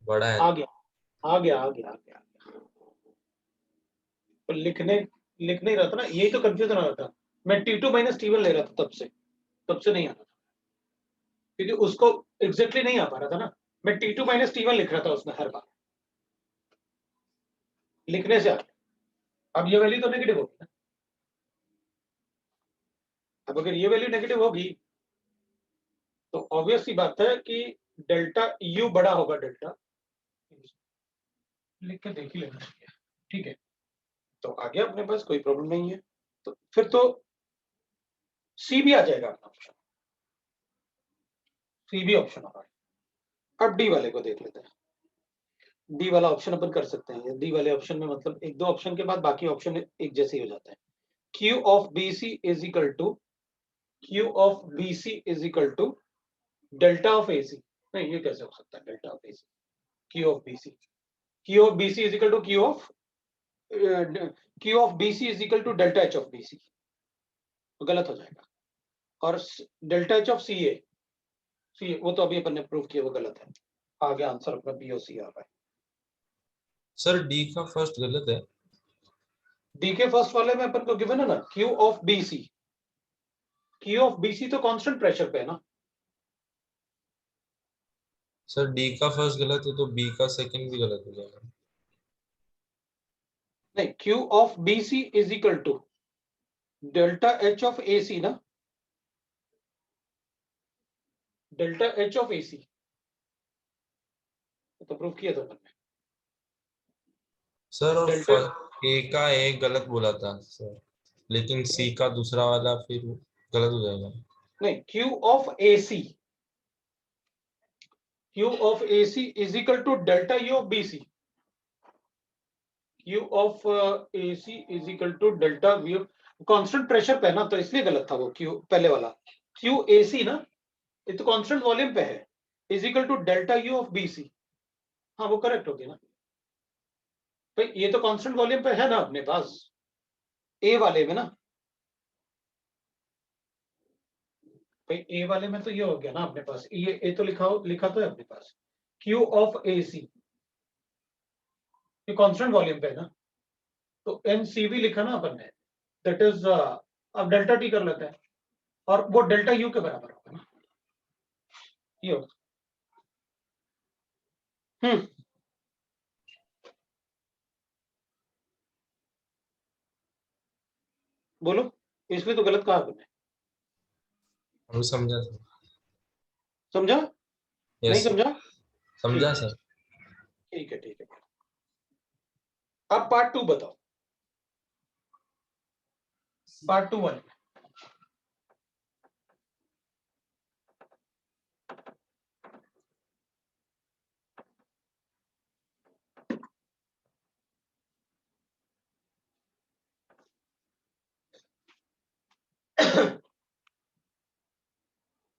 बड़ा है। आ गया आ गया आ गया आ गया, तो लिख नहीं रहा था ना, यही तो कंफ्यूजन आ रहा था, मैं T2 माइनस T1 ले रहा था तब से नहीं आ रहा था, क्योंकि उसको एग्जैक्टली नहीं आ पा रहा था ना, मैं T2 माइनस T1 लिख रहा था उसमें हर बार, लिखने से आ गया, अब ये वैल्यू तो नेगेटिव होगी ना, अब अगर ये वैल्यू नेगेटिव होगी तो ऑब्वियस सी बात है कि डेल्टा यू बड़ा होगा, डेल्टा लिख के देख ही लेना चाहिए, ठीक है, तो आ गया अपने पास, कोई प्रॉब्लम नहीं है, तो फिर तो सी भी आ जाएगा अपना ऑप्शन, सी भी ऑप्शन होगा, अब डी वाले को देख लेते हैं, डी वाला ऑप्शन अपन कर सकते हैं, डी वाले ऑप्शन में मतलब एक दो ऑप्शन के बाद बाकी ऑप्शन एक जैसे ही हो जाते हैं, Q of BC is equal to Q of BC is equal to delta of AC, नहीं ये कैसे हो सकता है, delta of AC Q of BC, Q of BC is equal to Q of BC is equal to delta H of BC, तो गलत हो जाएगा, और डेल्टा H ऑफ CA वो तो अभी अपन ने प्रूव किया वो गलत है, आ गया आंसर अपना BOC आ रहा है, सर डी का फर्स्ट गलत है। डी के फर्स्ट वाले में अपन को गिवन है ना Q of BC, Q of BC तो कांस्टेंट प्रेशर पे है ना, सर डी का फर्स्ट गलत है तो बी का सेकंड भी गलत हो जाएगा। नहीं Q of BC is equal to delta H of AC ना, डेल्टा H ऑफ AC तो प्रूव किया था अपन ने, सर और डेल्टा ए का एक गलत बोला था सर, लेकिन सी का दूसरा वाला फिर गलत हो जाएगा। नहीं Q of AC, Q of AC is equal to delta U of BC, Q of AC is equal to delta V, constant pressure पे है ना, तो इसलिए गलत था वो Q पहले वाला, Q AC ना, ये तो कांस्टेंट वॉल्यूम पे है, is equal to delta U of BC, हाँ वो करेक्ट हो गया ना भाई, ये तो कांस्टेंट वॉल्यूम पे है ना अपने पास, ए वाले में ना, भाई ए वाले में तो ये हो गया ना अपने पास, ये ए तो लिखा तो है अपने पास, Q ऑफ AC, ये कांस्टेंट वॉल्यूम पे है ना, तो NCV लिखा ना अपन ने, दैट इज अब डेल्टा टी कर लेते हैं, और वो डेल्टा यू के बराबर होगा ना, ये होगा। बोलो, इसमें तो गलत कहा आपने, हम समझा सर। समझा? नहीं यस समझा? समझा ठीक है, सर। ठीक है, ठीक है। अब पार्ट 2 बताओ, पार्ट 2 वाले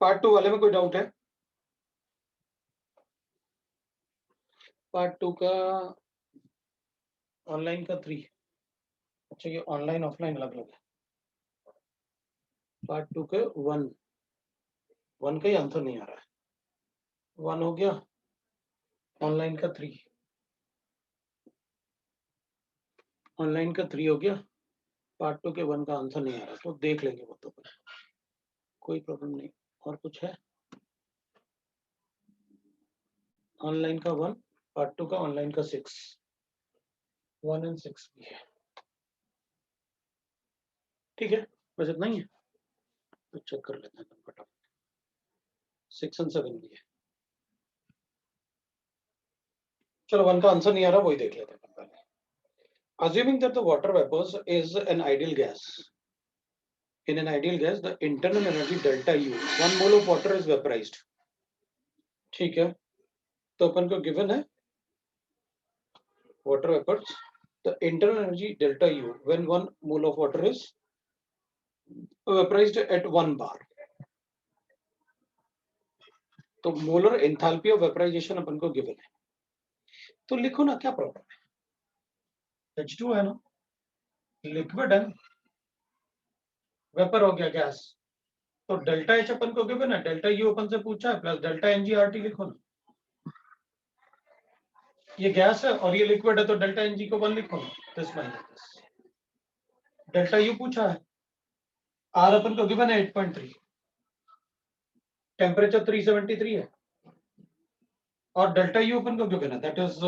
पार्ट 2 वाले में कोई डाउट है? पार्ट 2 का ऑनलाइन का 3, अच्छा ये ऑनलाइन ऑफलाइन अलग अलग है। पार्ट 2 के 1 का ही आंसर नहीं आ रहा है, 1 हो गया, ऑनलाइन का 3, ऑनलाइन का 3 हो गया, पार्ट 2 के 1 का आंसर नहीं आ रहा, तो देख लेंगे वो तो, कोई प्रॉब्लम नहीं। और कुछ है? ऑनलाइन का 1, पार्ट 2 का ऑनलाइन का 6, 1 एंड 6 भी है, ठीक है, बस इतना ही है, तो चेक कर लेते हैं फटाफट, 6 एंड 7 भी है। चलो 1 का आंसर नहीं आ रहा, वही देख लेते हैं पहले। Assuming that the water vapors is an ideal gas, in an ideal gas the internal energy delta U, 1 mole of water is vaporized, ठीक है, तो अपन को गिवन है water vapors, the internal energy delta U when 1 mole of water is vaporized at 1 bar, तो molar enthalpy of vaporisation अपन को given है, तो लिखो ना, क्या प्रॉब्लम है, H2 है ना, लिक्विड है, वेपर हो गया गैस, तो डेल्टा एच अपन को गिवन है, डेल्टा यू अपन से पूछा है, प्लस डेल्टा एनजीआरटी लिखो ना, ये गैस है और ये लिक्विड है, तो डेल्टा एनजी को 1 लिखो ना, this minus this, delta U पूछा है, आर अपन को गिवन है 8.3, टेम्परेचर 373 है, और डेल्टा यू अपन को गिवन है दैट इज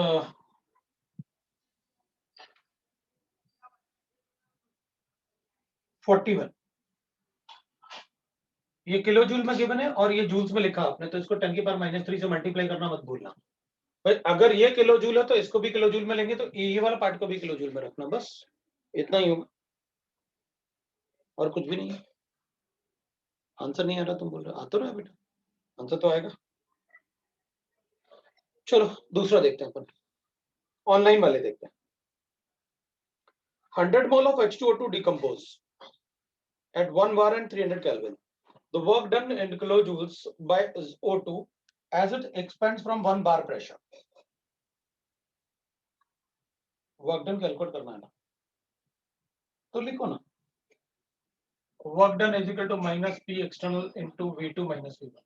41, ये किलो जूल में गिवन है और ये जूल्स में लिखा आपने, तो इसको 10 की पावर -3 से मल्टीप्लाई करना मत भूलना भाई, अगर ये किलो जूल है तो इसको भी किलो जूल में लेंगे, तो ये वाला पार्ट को भी किलो जूल में रखना, बस इतना ही होगा, और कुछ भी नहीं है। आंसर नहीं आ रहा, तुम बोल रहे आता रहा बेटा, आंसर तो आएगा। चलो दूसरा देखते हैं अपन, ऑनलाइन वाले देखते हैं। 100 mole of H2O2 decompose at 1 bar and 300 Kelvin. The work done in kilojoules by O2 as it expands from 1 bar pressure. Work done calculate करना है ना, तो लिखो ना, work done is equal to minus P external into V2 minus V1,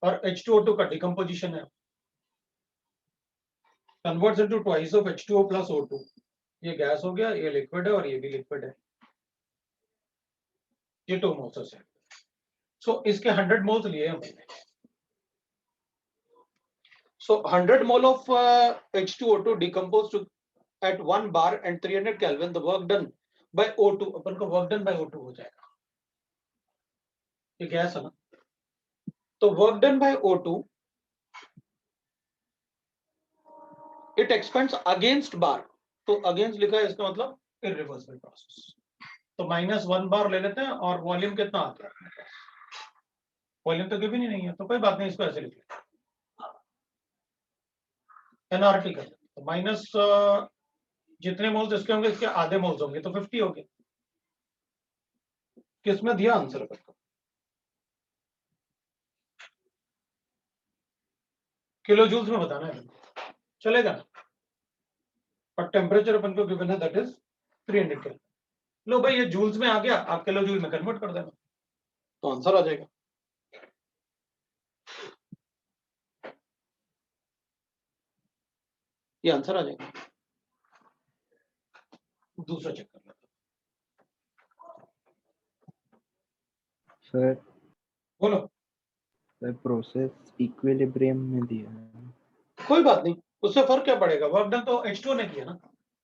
और H2O2 का decomposition है, converts into twice of H2O plus O2, ये गैस हो गया, ये लिक्विड है और ये भी लिक्विड है, ये 2 मोल्स है, सो इसके 100 मोल्स लिए हमने, so 100 mole of H2O2 decomposed to at 1 bar and 300 Kelvin, the work done by O2, अपन को work done by O2 हो जाएगा, ये गैस है ना, तो work done by O2 it expands against bar, तो against लिखा है, इसका मतलब irreversible process, तो -1 बार ले लेते हैं, और वॉल्यूम कितना आता है, वॉल्यूम तो गिवन ही नहीं है, तो कोई बात नहीं, इसको ऐसे लिख लेते हैं, एनआरटी कर लेते, तो माइनस जितने मोल्स इसके होंगे इसके आधे मोल्स होंगे, तो 50 हो गए, किसमें दिया आंसर अपन को, किलो जूल्स में बताना है, चलेगा ना, और टेम्परेचर अपन को गिवन है दैट इज 300 केल्विन, लो भाई ये जूल्स में आ गया, आप किलो जूल में कन्वर्ट कर देना तो आंसर आ जाएगा। ये आंसर आ जाएगा। दूसरा चेक कर लेते सर बोलो। सर प्रोसेस इक्विलिब्रियम में दिया है। कोई बात नहीं, उससे फर्क क्या पड़ेगा, वर्क डन तो H2 ने किया ना,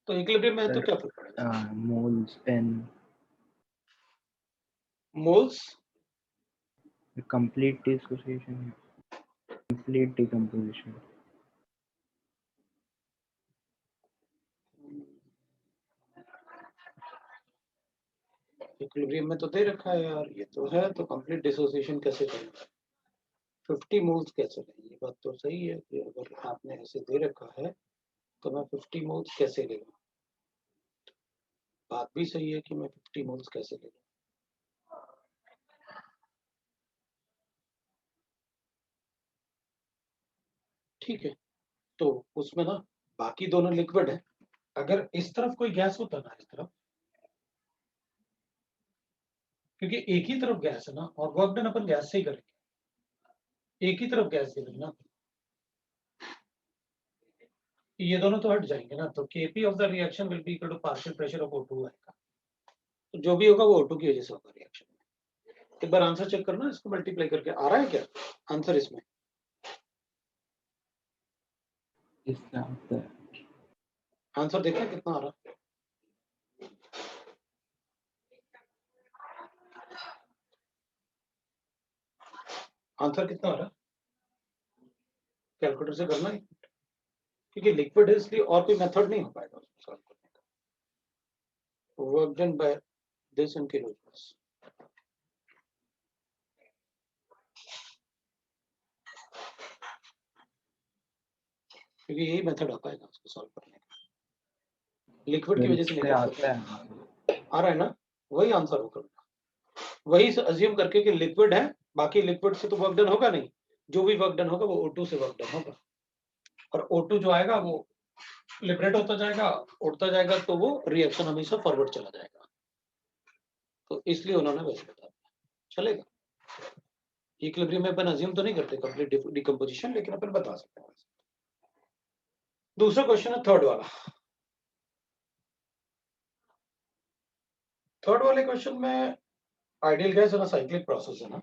तो इक्विलिब्रियम में है तो सर क्या फर्क पड़ेगा। Moles N moles complete dissociation complete decomposition. Equilibrium में तो दे रखा है यार, ये तो है, तो कंप्लीट डिसोसिएशन कैसे करेंगे, 50 मोल्स कैसे लेंगे, ये बात तो सही है कि अगर आपने ऐसे दे रखा है तो मैं 50 मोल्स कैसे ले लूं, बात भी सही है कि मैं 50 मोल्स कैसे ले लूं। ठीक है, तो उसमें ना बाकी दोनों लिक्विड है, अगर इस तरफ कोई गैस होता ना, इस तरफ, क्योंकि एक ही तरफ गैस है ना और वर्क डन अपन गैस से ही करेंगे, एक ही तरफ गैस दे देना, ये दोनों तो हट जाएंगे ना, तो Kp of the reaction will be equal to partial pressure of O2 आएगा, तो जो भी होगा वो O2 की वजह से होगा रिएक्शन में। एक बार आंसर चेक करना, इसको मल्टीप्लाई करके आ रहा है क्या आंसर इसमें। इसका आता है आंसर देखें कितना आ रहा है। आंसर कितना आ रहा है, कैलकुलेटर से करना है, क्योंकि लिक्विड है इसलिए और कोई मेथड नहीं हो पाएगा उसको सॉल्व करने का। Work done by this in kilojoules, क्योंकि यही मेथड आ पाएगा उसको सॉल्व करने का, लिक्विड की सर वजह से नहीं इससे कर आता सकते। है। आ रहा है ना, वही आंसर होगा, वही अज्यूम करके कि लिक्विड है, बाकी लिक्विड से तो वर्क डन होगा नहीं, जो भी वर्क डन होगा वो O2 से वर्क डन होगा, और O2 जो आएगा वो लिबरेट होता जाएगा, उड़ता जाएगा, तो वो रिएक्शन हमेशा फॉरवर्ड चला जाएगा, तो इसलिए उन्होंने वैसे बता दिया, चलेगा। इक्विलिब्रियम में अपन अज्यूम तो नहीं करते कंप्लीट डिकम्पोजिशन, लेकिन अपन बता सकते हैं। दूसरा क्वेश्चन है थर्ड वाला। थर्ड वाले क्वेश्चन में आइडियल गैस है ना, साइक्लिक प्रोसेस है ना,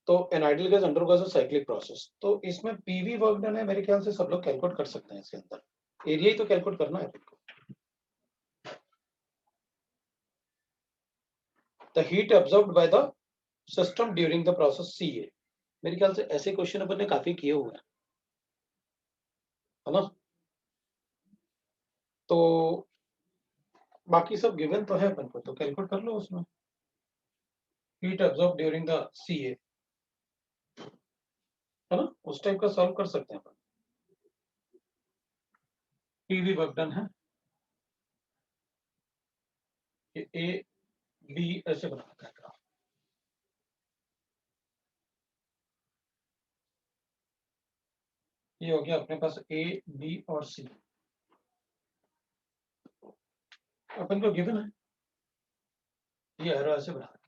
तो N ideal gas undergoes a cyclic process, तो इसमें पीवी वर्क डन है, मेरे ख्याल से सब लोग कैलकुलेट कर सकते हैं, इसके अंदर एरिया ही तो कैलकुलेट करना है आपको। The heat absorbed by the system during the process CA, मेरे ख्याल से ऐसे क्वेश्चन अपन ने काफी किए हुए हैं, है ना, तो बाकी सब गिवन तो है अपन को, तो कैलकुलेट कर लो उसमें, heat absorb during the CA, है ना, उस टाइप का सॉल्व कर सकते हैं अपन। पीवी वर्क डन है, ये A B ऐसे बना रखा है ग्राफ, ये हो गया अपने पास A B और C, अपन को गिवन है, ये एरो ऐसे बना रखा है,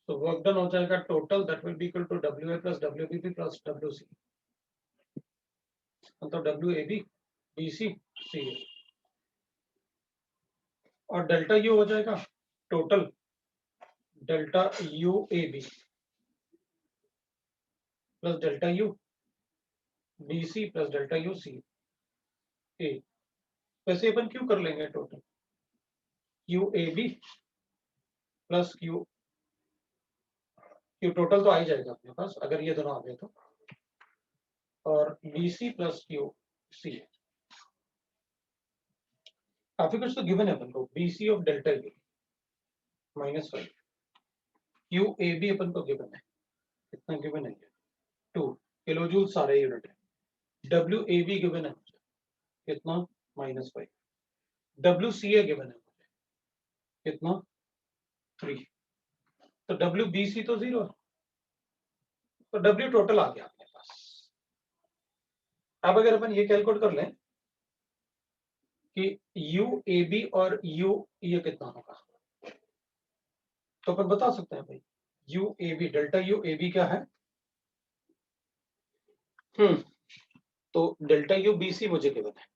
तो वर्क डन हो जाएगा total, that will be equal to WA plus WBP plus WC, मतलब WAB BC CA, और डेल्टा U हो जाएगा total delta UAB plus delta U BC plus delta UC A, वैसे अपन क्यों कर लेंगे total UAB plus Q total तो आ ही जाएगा अपने पास अगर ये दोनों आ गए तो, और BC प्लस QC, काफी कुछ तो गिवन है अपन को, BC of delta U -5, UAB अपन को गिवन है, कितना गिवन है, 2 किलोजूल सारे यूनिट है, WAB गिवन है मुझे कितना -5, WCA गिवन है मुझे कितना 3, तो WBC तो 0 है, तो W टोटल आ गया अपने पास। अब अगर अपन ये कैलकुलेट कर लें कि यू ए बी और यू ये कितना होगा, तो अपन बता सकते हैं भाई U A B, delta U A B क्या है, तो डेल्टा यू बी सी मुझे गिवन है।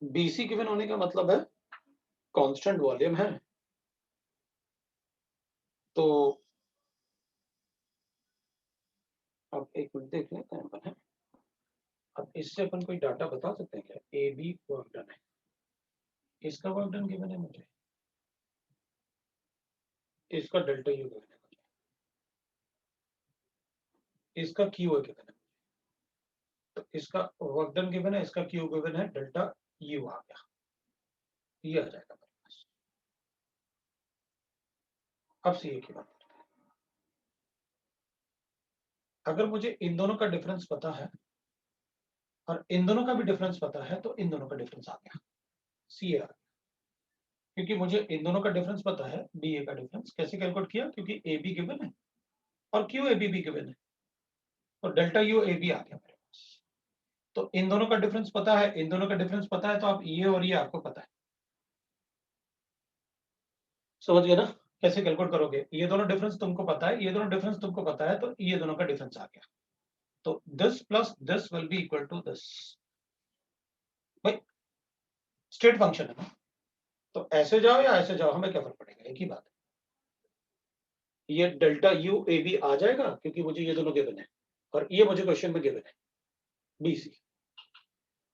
बीसी गिवन होने का मतलब है कांस्टेंट वॉल्यूम है, तो अब एक मिनट देख लेते हैं अपन है। अब इससे अपन कोई डाटा बता सकते हैं क्या, ए बी वर्क डन है, इसका वर्क डन गिवन है मुझे, इसका डेल्टा यू गिवन है मुझे, इसका क्यू गिवन है, तो इसका वर्क डन गिवन है, इसका क्यू गिवन है, डेल्टा यू आ गया, ये आ जाएगा मेरे पास। अब सी की बात, अगर मुझे इन दोनों का डिफरेंस पता है और इन दोनों का भी डिफरेंस पता है, तो इन दोनों का डिफरेंस आ गया, सी आ गया, क्योंकि मुझे इन दोनों का डिफरेंस पता है। बी ए का डिफरेंस कैसे कैलकुलेट किया, क्योंकि ए बी गिवन है और क्यू ए बी भी गिवन है, तो डेल्टा यू ए बी आ गया मेरे पास। तो इन दोनों का डिफरेंस पता है, इन दोनों का डिफरेंस पता है, तो आप ये और ये आपको पता है, समझ गए ना कैसे कैलकुलेट करोगे, ये दोनों डिफरेंस तुमको पता है, ये दोनों डिफरेंस तुमको पता है, तो ये दोनों का डिफरेंस आ गया, तो this plus this will be equal to this, भाई स्टेट फंक्शन है ना, तो ऐसे जाओ या ऐसे जाओ हमें क्या फर्क पड़ेगा, एक ही बात है, ये डेल्टा यू ए बी आ जाएगा क्योंकि मुझे ये दोनों गिवन है और ये मुझे क्वेश्चन में गिवन है बी सी,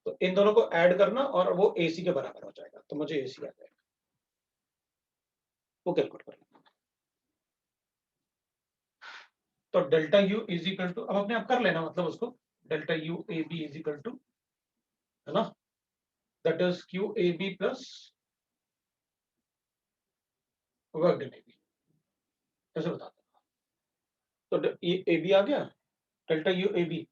तो इन दोनों को ऐड करना और वो ए सी के बराबर हो जाएगा, तो मुझे ए सी आ जाएगा, वो कैलकुलेट कर लेना। तो delta U is equal to, अब अपने आप कर लेना, मतलब उसको delta U A B is equal to, है ना, that is Q A B plus work done A B, कैसे बताते हैं, तो ये ए बी आ गया, डेल्टा यू ए बी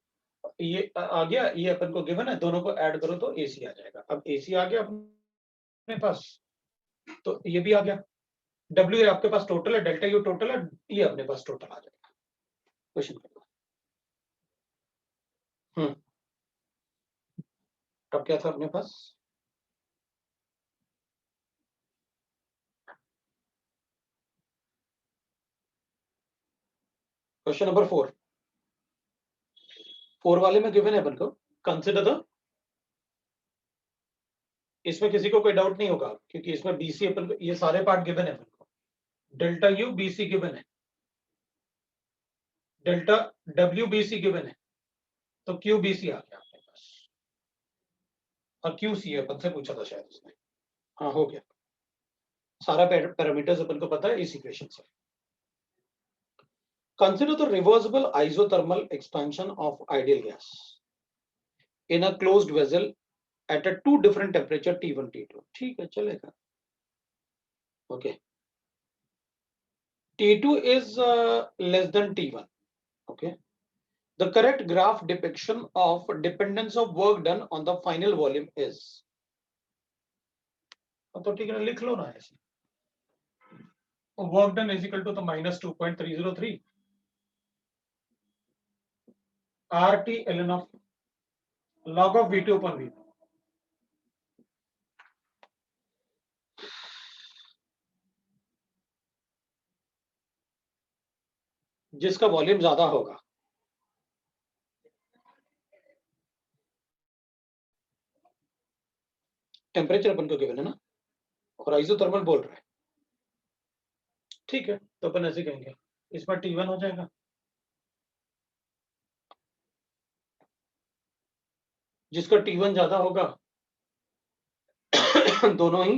ये आ गया, ये अपन को गिवन है, दोनों को ऐड करो तो ए सी आ जाएगा, अब ए सी आ गया अपने पास, तो ये भी आ गया, डब्ल्यू आपके पास टोटल है, डेल्टा यू टोटल है, ये अपने पास टोटल आ जाएगा, क्वेश्चन कर लो। अब क्या था अपने पास, क्वेश्चन नंबर 4 वाले में गिवन है अपन को, कंसिडर द, इसमें किसी को कोई डाउट नहीं होगा क्योंकि इसमें बीसी अपन को ये सारे पार्ट गिवन है अपन को, डेल्टा यू बीसी गिवन है, डेल्टा डब्ल्यू बीसी गिवन है, तो क्यू बीसी आ गया अपने पास, और क्यू सी अपन से पूछा था शायद उसने, हाँ हो गया, सारा पैरामीटर्स अपन को पता है इस इक्वेशन से। Consider the reversible isothermal expansion of ideal gas in a closed vessel at a two different temperature T1 T2, ठीक है चलेगा, okay, T2 is less than T1, okay, the correct graph depiction of dependence of work done on the final volume is, तो ठीक है लिख लो ना ऐसे, work done is equal to the minus 2.303 RT ln of log of V2 upon V1, जिसका volume ज्यादा होगा, temperature अपन को गिवन है ना, और आइसोथर्मल बोल रहा है, ठीक है, तो अपन ऐसे कहेंगे इसमें T1 हो जाएगा, जिसका T1 ज्यादा होगा दोनों ही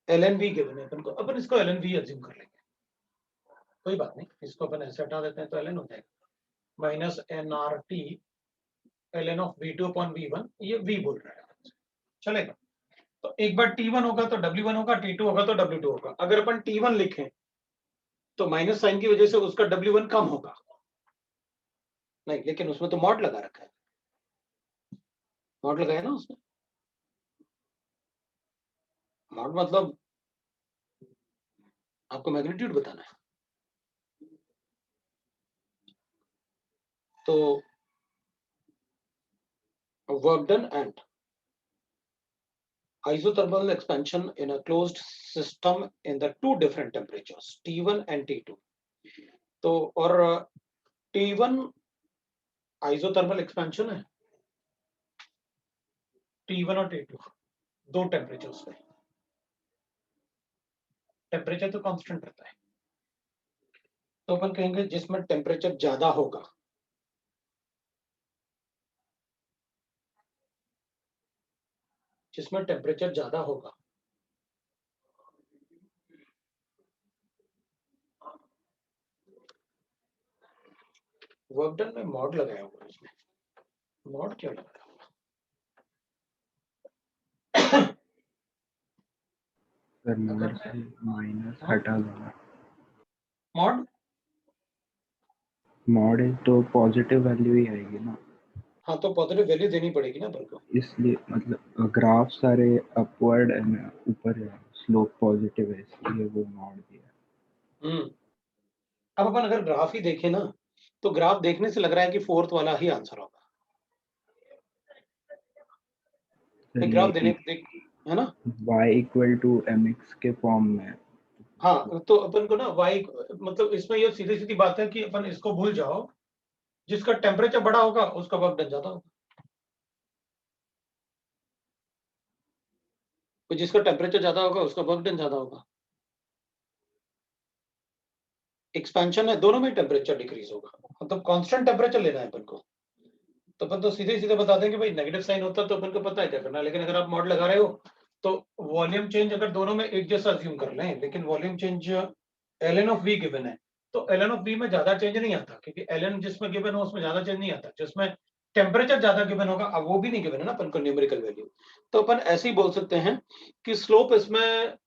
ln v गिवन है अपन को, अपन इसको ln v अज्यूम कर लेंगे, कोई बात नहीं, इसको अपन ऐसे हटा देते हैं तो ln हो जाएगा, minus nRT ln of v2 upon v1, ये v बोल रहा है, चलेगा, तो एक बार T1 होगा तो W1 होगा, T2 होगा तो W2 होगा, अगर अपन T1 लिखें तो माइनस साइन की वजह से उसका W1 कम होगा, नहीं लेकिन उसमें तो मॉड लगा रखा है, मॉड लगाया ना उसमें, मॉड मतलब आपको मैग्नीट्यूड बताना है, तो work done and isothermal expansion in a closed system in the two different temperatures T1 and T2. तो और T1 isothermal expansion है, T1 और T2 दो टेम्परेचर्स पे, टेम्परेचर तो कांस्टेंट रहता है, तो अपन कहेंगे जिसमें टेम्परेचर ज्यादा होगा, जिसमें टेम्परेचर ज्यादा होगा वर्क डन में मॉड लगाया होगा, इसमें मॉड क्या लगाया होगा? सर मॉड से माइनस हटा देना, मॉड मॉड है तो पॉजिटिव वैल्यू ही आएगी ना, हाँ तो पॉजिटिव वैल्यू देनी पड़ेगी ना अपन को, इसलिए मतलब ग्राफ सारे अपवर्ड है ना, ऊपर है, स्लोप पॉजिटिव है इसलिए वो मॉड दिया। अब अपन अगर ग्राफ ही देखें ना, तो ग्राफ देखने से लग रहा है कि फोर्थ वाला ही आंसर होगा, ग्राफ देने देख, है ना, y इक्वल टू mx के फॉर्म में। हाँ तो अपन को ना y मतलब इसमें ये सीधी सीधी बात है कि अपन इसको भूल जाओ, जिसका टेम्परेचर बड़ा होगा उसका वर्क डन ज्यादा होगा, तो जिसका टेम्परेचर ज्यादा होगा उसका वर्क डन ज्यादा होगा। एक्सपेंशन है, दोनों में टेम्परेचर डिक्रीज होगा, मतलब कांस्टेंट टेम्परेचर लेना है अपन को, तो अपन तो सीधे सीधे बता देंगे भाई नेगेटिव साइन होता तो अपन को पता है क्या करना है, लेकिन अगर आप मॉड लगा रहे हो तो वॉल्यूम चेंज अगर दोनों में एक जैसा अज्यूम कर लें, लेकिन volume change ln of v given है, तो ln ऑफ v में ज्यादा चेंज नहीं आता, क्योंकि ln जिसमें गिवन हो उसमें ज्यादा चेंज नहीं आता, जिसमें टेम्परेचर ज्यादा गिवन होगा, अब वो भी नहीं गिवन है ना अपन को न्यूमेरिकल वैल्यू, तो अपन ऐसे ही बोल सकते हैं कि स्लोप इसमें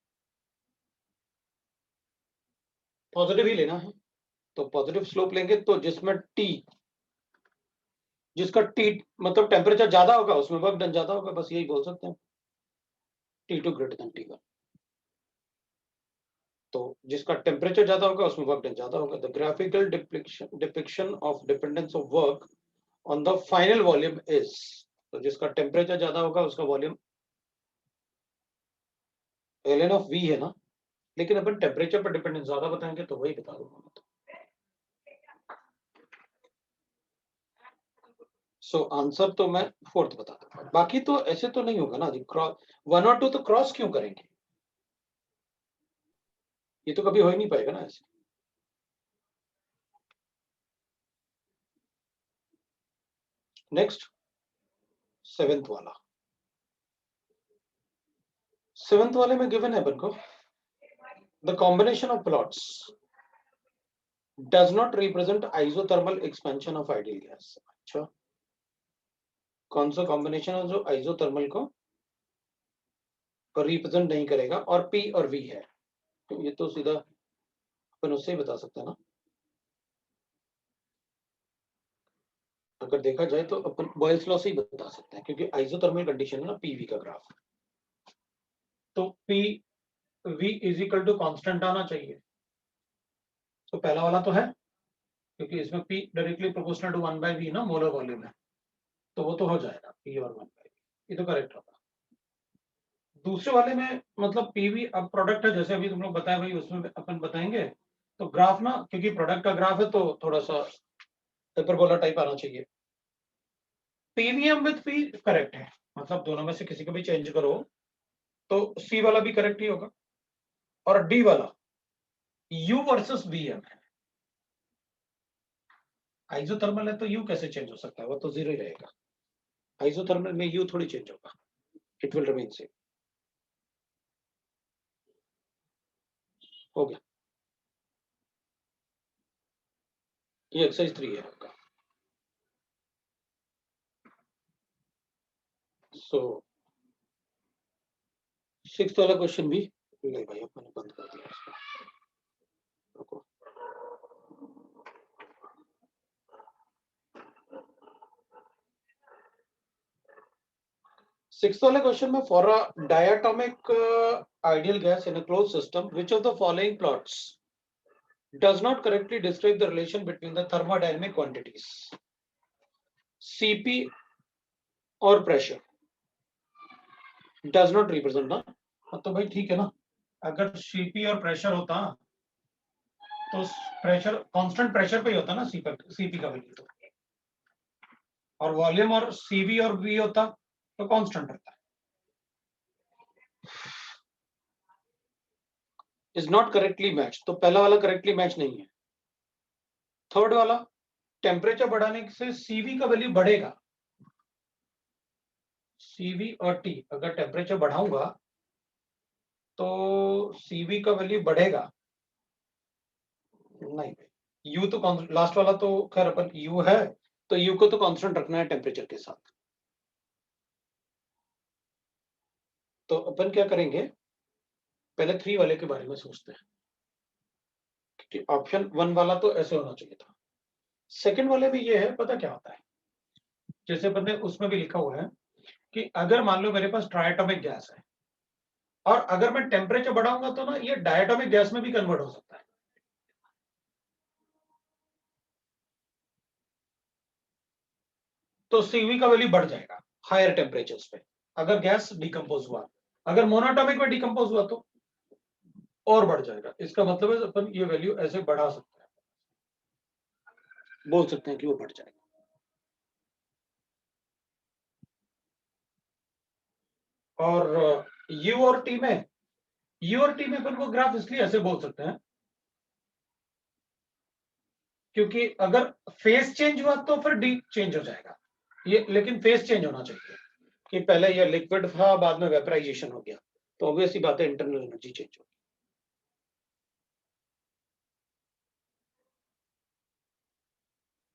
पॉजिटिव ही लेना है, तो पॉजिटिव स्लोप लेंगे, तो जिसमें जिसका टी मतलब टेम्परेचर ज्यादा होगा उसमें वर्क डन ज्यादा होगा, बस यही बोल सकते हैं, T2 ग्रेटर देन T1, तो जिसका टेम्परेचर ज्यादा होगा उसमें वर्क डन ज्यादा होगा। The graphical depiction of dependence of work on the final volume is, तो जिसका टेम्परेचर ज्यादा होगा उसका वॉल्यूम ln ऑफ v है ना, लेकिन अपन टेम्परेचर पर डिपेंडेंस ज्यादा बताएंगे तो वही बता दूंगा मैं तो। सो आंसर तो मैं फोर्थ बता दूंगा, बाकी तो ऐसे तो नहीं होगा ना जी, क्रॉस 1 और 2 तो क्रॉस क्यों करेंगे, ये तो कभी हो ही नहीं पाएगा ना ऐसे। नेक्स्ट सेवेंथ वाले में गिवन है अपन को, the combination of plots does not represent isothermal expansion of ideal gas. अच्छा, कौन सा कॉम्बिनेशन है जो आइसोथर्मल को रिप्रेजेंट नहीं करेगा, और P और V है, तो ये तो सीधा अपन उससे ही बता सकते हैं ना, अगर देखा जाए तो अपन बॉयल्स लॉ से ही बता सकते हैं, क्योंकि आइसोथर्मल कंडीशन है ना PV का ग्राफ, तो PV is equal to constant आना चाहिए, तो पहला वाला तो है, क्योंकि इसमें P directly proportional to 1/V ना, मोलर वॉल्यूम है, तो वो तो हो जाएगा P और 1/V, ये तो करेक्ट होगा। दूसरे वाले में मतलब PV अब प्रोडक्ट है, जैसे अभी तुम लोग बताया भाई, उसमें अपन बताएंगे, तो ग्राफ ना, क्योंकि प्रोडक्ट का ग्राफ है तो थोड़ा सा हाइपरबोला टाइप आना चाहिए। PVM विद P करेक्ट है, मतलब दोनों में से किसी को भी चेंज करो तो C वाला भी करेक्ट ही होगा, और D वाला U वर्सेस VM है, आइसोथर्मल है तो U कैसे चेंज हो सकता है, वो तो जीरो ही रहेगा, आइसोथर्मल में U थोड़ी चेंज होगा, इट विल रिमेन सेम। हो गया, ये एक्सरसाइज 3 है आपका। सो 6th वाला क्वेश्चन भी नहीं भाई, अपने बंद कर दिया इसको, रुको। Sixth वाले क्वेश्चन में, for a diatomic ideal gas in a closed system which of the following plots does not correctly describe the relation between the thermodynamic quantities, Cp और प्रेशर डज नॉट रिप्रेजेंट ना, तो भाई ठीक है ना, अगर Cp और प्रेशर होता तो प्रेशर कांस्टेंट प्रेशर पे ही होता ना Cp का वैल्यू, तो और वॉल्यूम और Cv और V होता तो कांस्टेंट रहता है। इज नॉट करेक्टली मैच, तो पहला वाला करेक्टली मैच नहीं है। थर्ड वाला, टेम्परेचर बढ़ाने से Cv का वैल्यू बढ़ेगा, Cv और T, अगर टेम्परेचर बढ़ाऊंगा तो Cv का वैल्यू बढ़ेगा नहीं, U तो लास्ट वाला तो खैर अपन U है, तो U को तो कांस्टेंट रखना है टेम्परेचर के साथ। तो अपन क्या करेंगे, पहले 3 वाले के बारे में सोचते हैं कि ऑप्शन 1 वाला तो ऐसे होना चाहिए था। सेकंड वाले में ये है, पता क्या होता है, जैसे अपन ने उसमें भी लिखा हुआ है कि अगर मान लो मेरे पास ट्राइएटॉमिक गैस है और अगर मैं टेम्परेचर बढ़ाऊंगा तो ना ये डायटोमिक गैस में भी कन्वर्ट हो सकता है। तो Cv का वैल्यू बढ़ जाएगा हायर टेम्परेचर्स पे अगर गैस डिकम्पोज हुआ, अगर मोनोटॉमिक में डिकम्पोज हुआ तो और बढ़ जाएगा। इसका मतलब है अपन ये वैल्यू ऐसे बढ़ा सकते हैं, बोल सकते हैं कि वो बढ़ जाएगा। और U और T में, U और T में अपन को ग्राफ इसलिए ऐसे बोल सकते हैं क्योंकि अगर फेस चेंज हुआ तो फिर डी चेंज हो जाएगा ये, लेकिन फेस चेंज होना चाहिए कि पहले ये लिक्विड था बाद में वेपराइजेशन हो गया, तो ऑब्वियस सी बात है इंटरनल एनर्जी चेंज होगी।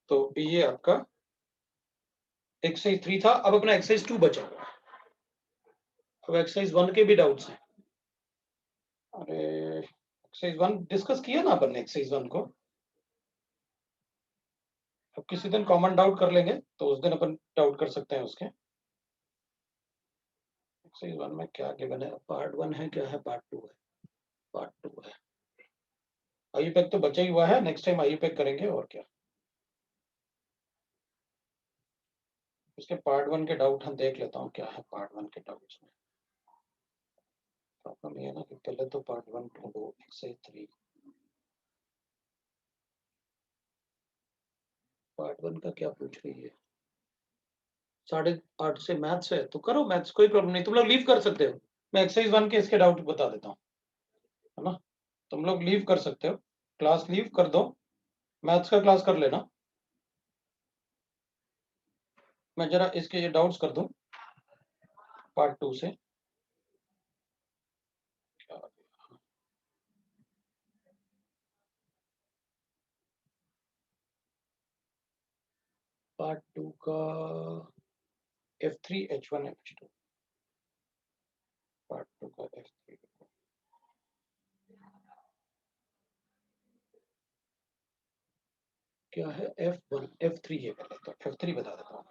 तो ये आपका एक्सरसाइज 3 था, अब अपना एक्सरसाइज 2 बचा हुआ है। अब एक्सरसाइज 1 के भी डाउट्स हैं। अरे एक्सरसाइज 1 डिस्कस किया ना अपन ने, एक्सरसाइज 1 को अब किसी दिन कॉमन डाउट कर लेंगे तो उस दिन अपन डाउट कर सकते हैं उसके। एक्सरसाइज 1 में क्या गिवन है, पार्ट 1 है क्या है, पार्ट 2 है, पार्ट 2 है। आईयूपैक तो बचा ही हुआ है, नेक्स्ट टाइम आईयूपैक करेंगे और क्या। उसके पार्ट 1 के डाउट हम देख लेता हूँ क्या है पार्ट 1 के डाउट्स में। प्रॉब्लम ये है ना कि पहले तो पार्ट 1 ढूंढो, एक्सरसाइज 3 पार्ट 1 का क्या पूछ रही है। 8:30 से मैथ्स है तो करो मैथ्स, कोई प्रॉब्लम नहीं, तुम लोग लीव कर सकते हो। मैं एक्सरसाइज 1 के इसके डाउट बता देता हूँ, है ना। तुम लोग लीव कर सकते हो, क्लास लीव कर दो, मैथ्स का क्लास कर लेना। मैं जरा इसके ये डाउट्स कर दूं पार्ट 2 से। पार्ट 2 का F3 H1 H2, पार्ट 2 का F3 क्या है, F1 F3 है, पहले तो F3 बता देता हूँ।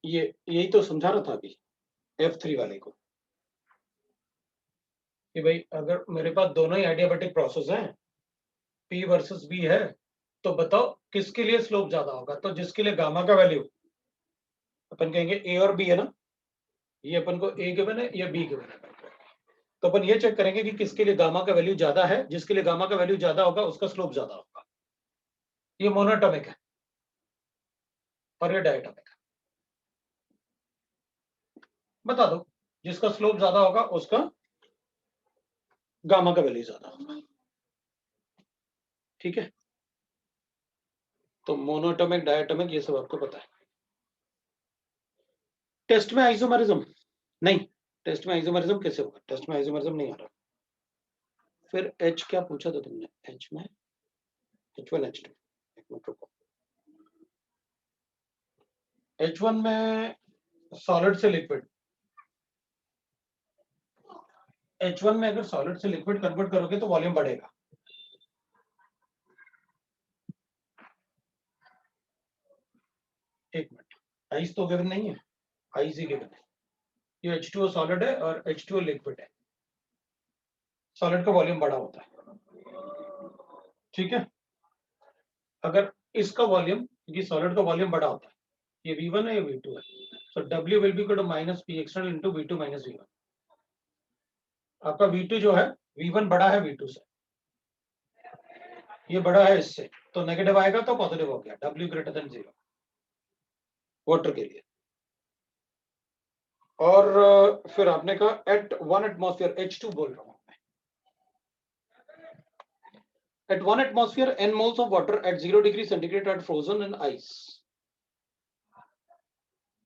ये यही तो समझा रहा था अभी F3 वाले को कि भाई अगर मेरे पास दोनों ही एडियाबैटिक प्रोसेस हैं, P वर्सेस B है, तो बताओ किसके लिए स्लोप ज्यादा होगा। तो जिसके लिए गामा का वैल्यू अपन कहेंगे A और B है ना, ये अपन को A गिवन है, ये B गिवन है, तो अपन ये चेक करेंगे कि किसके लिए गामा का वैल्यू ज्यादा है। जिसके लिए गामा का वैल्यू ज्यादा होगा उसका स्लोप ज्यादा होगा। ये मोनोटॉमिक है और ये डायटोमिक है। बता दो जिसका स्लोप ज्यादा होगा उसका गामा का वैल्यू ज्यादा होगा, ठीक है। तो मोनोटॉमिक डायटोमिक ये सब आपको पता है। टेस्ट में आइसोमरिज्म नहीं, टेस्ट में आइसोमरिज्म कैसे होगा, टेस्ट में आइसोमरिज्म नहीं आ रहा। फिर H क्या पूछा था तुमने, H में H1 H2, एक मिनट रुको। H1 में सॉलिड से लिक्विड, H1 में अगर सॉलिड से लिक्विड कन्वर्ट करोगे तो वॉल्यूम बढ़ेगा। एक मिनट, आइस तो गिवन नहीं है, आइस ही गिवन है। ये H2O सॉलिड है और H2O लिक्विड है, सॉलिड का वॉल्यूम बड़ा होता है, ठीक है। अगर इसका वॉल्यूम, क्योंकि सॉलिड का वॉल्यूम बड़ा होता है, ये V1 है, ये V2 है, so W will be equal to minus P external into V2 minus V1। आपका V2 जो है V1 बड़ा है V2 से, ये बड़ा है इससे, तो नेगेटिव आएगा तो पॉजिटिव हो गया, W ग्रेटर देन 0 वाटर के लिए। और फिर आपने कहा एट 1 एटमॉस्फेयर, H2 बोल रहा हूं मैं, at 1 atmosphere n moles of water at 0 degree centigrade are frozen in ice,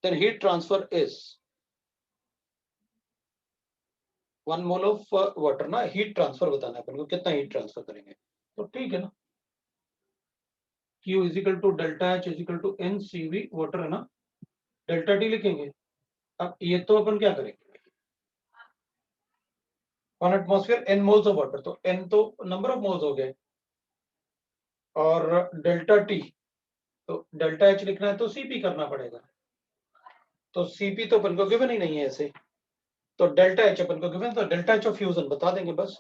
then heat transfer is 1 mole of water ना, हीट ट्रांसफर बताना है अपन को, कितना हीट ट्रांसफर करेंगे, तो ठीक है ना, Q is equal to delta H is equal to N C V, water है ना, डेल्टा T लिखेंगे। अब ये तो अपन क्या करेंगे, 1 atmosphere n moles of water, तो n तो नंबर ऑफ मोल्स हो गए, और डेल्टा T, तो डेल्टा H लिखना है तो Cp करना पड़ेगा, तो Cp तो अपन को गिवन ही नहीं है ऐसे, तो डेल्टा H अपन को गिवन, तो डेल्टा H ऑफ फ्यूजन बता देंगे बस,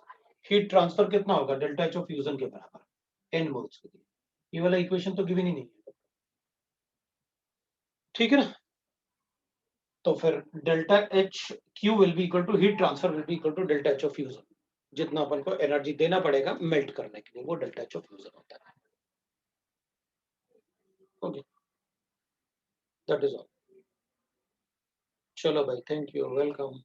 हीट ट्रांसफर कितना होगा डेल्टा H ऑफ फ्यूजन के बराबर n मोल्स के लिए, ये वाला इक्वेशन तो गिवन ही नहीं है, ठीक है ना। तो फिर delta H Q will be equal to heat transfer will be equal to delta H of fusion, जितना अपन को एनर्जी देना पड़ेगा मेल्ट करने के लिए, वो डेल्टा H ऑफ फ्यूजन होता है। Okay, that is all. चलो भाई, थैंक यू, वेलकम।